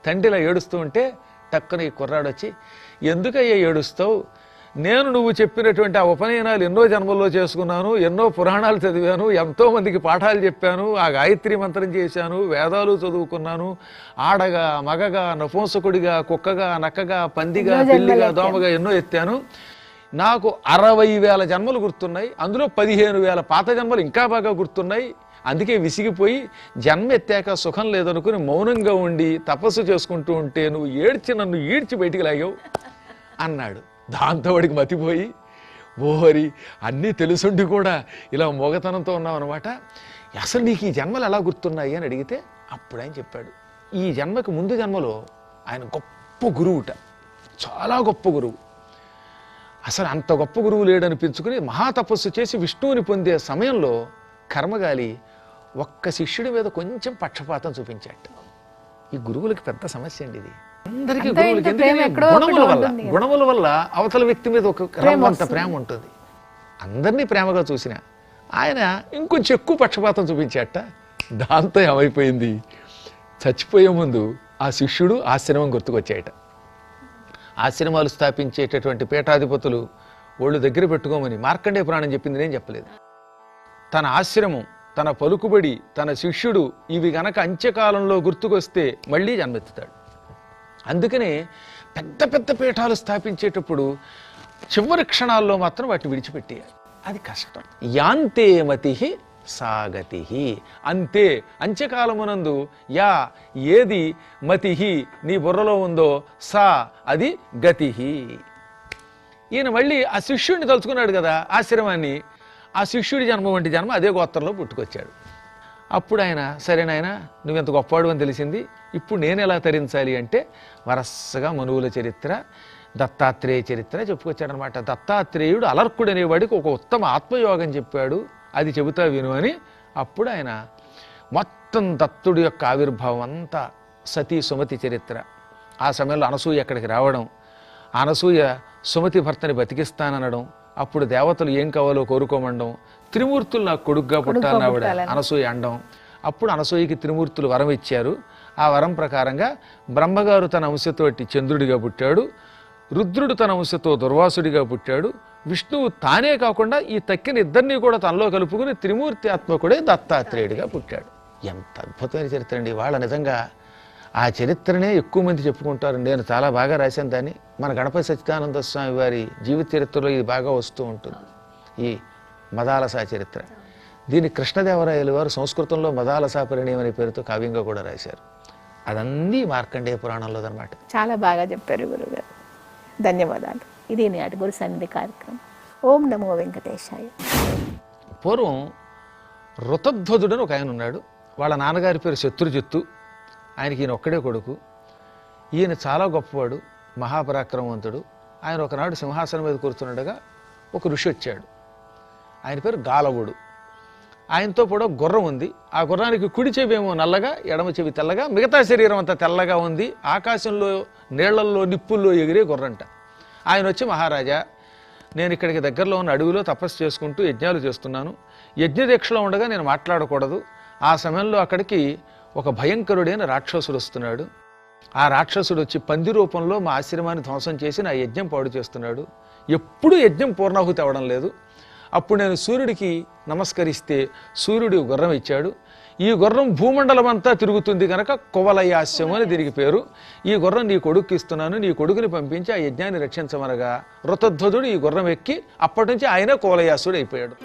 తండ్రి ఇలా ఏడుస్తూ ఉంటే టక్కున ఈ కుర్రాడు వచ్చి, ఎందుకయ్యా ఏడుస్తావు, నేను నువ్వు చెప్పినటువంటి ఆ ఉపనయనాలు ఎన్నో జన్మల్లో చేసుకున్నాను, ఎన్నో పురాణాలు చదివాను, ఎంతో మందికి పాఠాలు చెప్పాను, ఆ గాయత్రి మంత్రం చేశాను, వేదాలు చదువుకున్నాను, ఆడగా మగగా నపుంసకుడిగా కుక్కగా నక్కగా పందిగా పిల్లిగా దోమగా ఎన్నో ఎత్తాను. నాకు 60,000 జన్మలు గుర్తున్నాయి, అందులో 15,000 పాత జన్మలు ఇంకా బాగా గుర్తున్నాయి. అందుకే విసిగిపోయి జన్మ ఎత్తాక సుఖం లేదనుకుని మౌనంగా ఉండి తపస్సు చేసుకుంటూ ఉంటే నువ్వు నన్ను ఈడ్చి బయటికి లాగావు అన్నాడు. దాంతో వాడికి మతిపోయి, ఓహరి అన్నీ తెలుసుండి కూడా ఇలా మోగతనంతో ఉన్నావు అనమాట, అసలు నీకు ఈ జన్మలు ఎలా గుర్తున్నాయి అని అడిగితే అప్పుడు ఆయన చెప్పాడు, ఈ జన్మకి ముందు జన్మలో ఆయన గొప్ప గురువుట, చాలా గొప్ప గురువు. అసలు అంత గొప్ప గురువు లేడనిపించుకుని మహాతపస్సు చేసి విష్ణువుని పొందే సమయంలో కర్మగాలి ఒక్క శిష్యుడి మీద కొంచెం పక్షపాతం చూపించాట. ఈ గురువులకి పెద్ద సమస్య అండి ఇది. అందరికీ గురువులకి గుణముల వల్ల అవతల వ్యక్తి మీద ఒక రమ్మంత ప్రేమ ఉంటుంది. అందరినీ ప్రేమగా చూసిన ఆయన ఇంకొంచెం ఎక్కువ పక్షపాతం చూపించాట. దాంతో ఏమైపోయింది, చచ్చిపోయే ముందు ఆ శిష్యుడు ఆశ్రమం గుర్తుకొచ్చాయట. ఆశ్రమాలు స్థాపించేటటువంటి పీఠాధిపతులు ఒళ్ళు దగ్గర పెట్టుకోమని మార్కండేయ పురాణం చెప్పింది, నేను చెప్పలేదు. తన ఆశ్రమం, తన పలుకుబడి, తన శిష్యుడు ఇవి గనక అంత్యకాలంలో గుర్తుకొస్తే మళ్ళీ జన్మెత్తుతాడు. అందుకనే పెద్ద పెద్ద పీఠాలు స్థాపించేటప్పుడు చివరి క్షణాల్లో మాత్రం వాటిని విడిచిపెట్టేయాలి. అది కష్టం. యాంతే మతి సాగతి. అంతే, అంత్యకాలమునందు యా ఏది మతిహి నీ బుర్రలో ఉందో సా అది గతి. ఈయన మళ్ళీ ఆ శిష్యుడిని తలుచుకున్నాడు కదా ఆశ్రమాన్ని. ఆ శిష్యుడి జన్మ వంటి జన్మ అదే గోత్రంలో పుట్టుకొచ్చాడు. అప్పుడు ఆయన సరేనాయన నువ్వు ఎంత గొప్పవాడు అని తెలిసింది, ఇప్పుడు నేను ఎలా తరించాలి అంటే వరసగా మనువుల చరిత్ర, దత్తాత్రేయ చరిత్ర చెప్పుకొచ్చాడనమాట. దత్తాత్రేయుడు అలర్కుడు అనేవాడికి ఒక ఉత్తమ ఆత్మయోగం చెప్పాడు, అది చెబుతా విను అని. అప్పుడు ఆయన మొత్తం దత్తుడి యొక్క ఆవిర్భావం అంతా, సతీ సుమతి చరిత్ర, ఆ సమయంలో అనసూయ ఎక్కడికి రావడం, అనసూయ సుమతి భర్తని బతికిస్తాననడం, అప్పుడు దేవతలు ఏం కావాలో కోరుకోమండం, త్రిమూర్తులు నాకు కొడుగ్గా పుట్టాలని ఆవిడ అనసూయ అండం. అప్పుడు అనసూయకి త్రిమూర్తులు వరం ఇచ్చారు. ఆ వరం ప్రకారంగా బ్రహ్మగారు తన అంశతోటి చంద్రుడిగా పుట్టాడు, రుద్రుడు తన అంశతో దుర్వాసుడిగా పుట్టాడు, విష్ణువు తానే కాకుండా ఈ తక్కిన ఇద్దరినీ కూడా తనలో కలుపుకుని త్రిమూర్తి ఆత్మకుడే దత్తాత్రేయుడిగా పుట్టాడు. ఎంత అద్భుతమైన చరిత్ర అండి. వాళ్ళ నిజంగా ఆ చరిత్రనే ఎక్కువ మంది చెప్పుకుంటారు. నేను చాలా బాగా రాశాను దాన్ని. మన గణపతి సచ్చిదానంద స్వామి వారి జీవిత చరిత్రలో ఇది బాగా వస్తూ ఉంటుంది, ఈ మదాలసా చరిత్ర. దీన్ని కృష్ణదేవరాయలు వారు సంస్కృతంలో మదాలసా పరిణయం అనే పేరుతో కావ్యంగా కూడా రాశారు. అదన్నీ మార్కండేయ పురాణంలో అనమాట. చాలా బాగా చెప్పారు గురుగారు, ధన్యవాదాలు. ఇది నేటి గురు సన్నిధి కార్యక్రమం. ఓం నమో వెంకటేశాయ. పూర్వం ఋతధ్వజుడు అని ఒక ఆయన ఉన్నాడు. వాళ్ళ నాన్నగారి పేరు శత్రుజిత్తు. ఆయనకి ఈయన ఒక్కడే కొడుకు. ఈయన చాలా గొప్పవాడు, మహాపరాక్రమవంతుడు. ఆయన ఒకనాడు సింహాసనం మీద కూర్చున్నట్టుగా ఒక ఋషి వచ్చాడు. ఆయన పేరు గాలవుడు. ఆయనతో కూడా గుర్రం ఉంది. ఆ గుర్రానికి కుడి చెవేమో నల్లగా, ఎడమ చెవి తెల్లగా, మిగతా శరీరం అంతా తెల్లగా ఉంది. ఆకాశంలో నీళ్లల్లో నిప్పుల్లో ఎగిరే గుర్రంట. ఆయన వచ్చి, మహారాజా, నేను ఇక్కడికి దగ్గరలో ఉన్న అడవిలో తపస్సు చేసుకుంటూ యజ్ఞాలు చేస్తున్నాను. యజ్ఞదీక్షలో ఉండగా నేను మాట్లాడకూడదు. ఆ సమయంలో అక్కడికి ఒక భయంకరుడైన రాక్షసుడు వస్తున్నాడు. ఆ రాక్షసుడు వచ్చి పంది రూపంలో మా ఆశ్రమాన్ని ధ్వంసం చేసి నా యజ్ఞం పాడు చేస్తున్నాడు. ఎప్పుడూ యజ్ఞం పూర్ణాహుతి అవ్వడం లేదు. అప్పుడు నేను సూర్యుడికి నమస్కరిస్తే సూర్యుడు గుర్రం ఇచ్చాడు. ఈ గుర్రం భూమండలం అంతా తిరుగుతుంది కనుక కువలయాస్యం అని దీనికి పేరు. ఈ గుర్రం నీ కొడుకు ఇస్తున్నాను, నీ కొడుకుని పంపించి ఆ యజ్ఞాన్ని రక్షించమనగా ఋతధ్వజుడు ఈ గుర్రం ఎక్కి అప్పటి నుంచి ఆయన కువలయాసుడు అయిపోయాడు.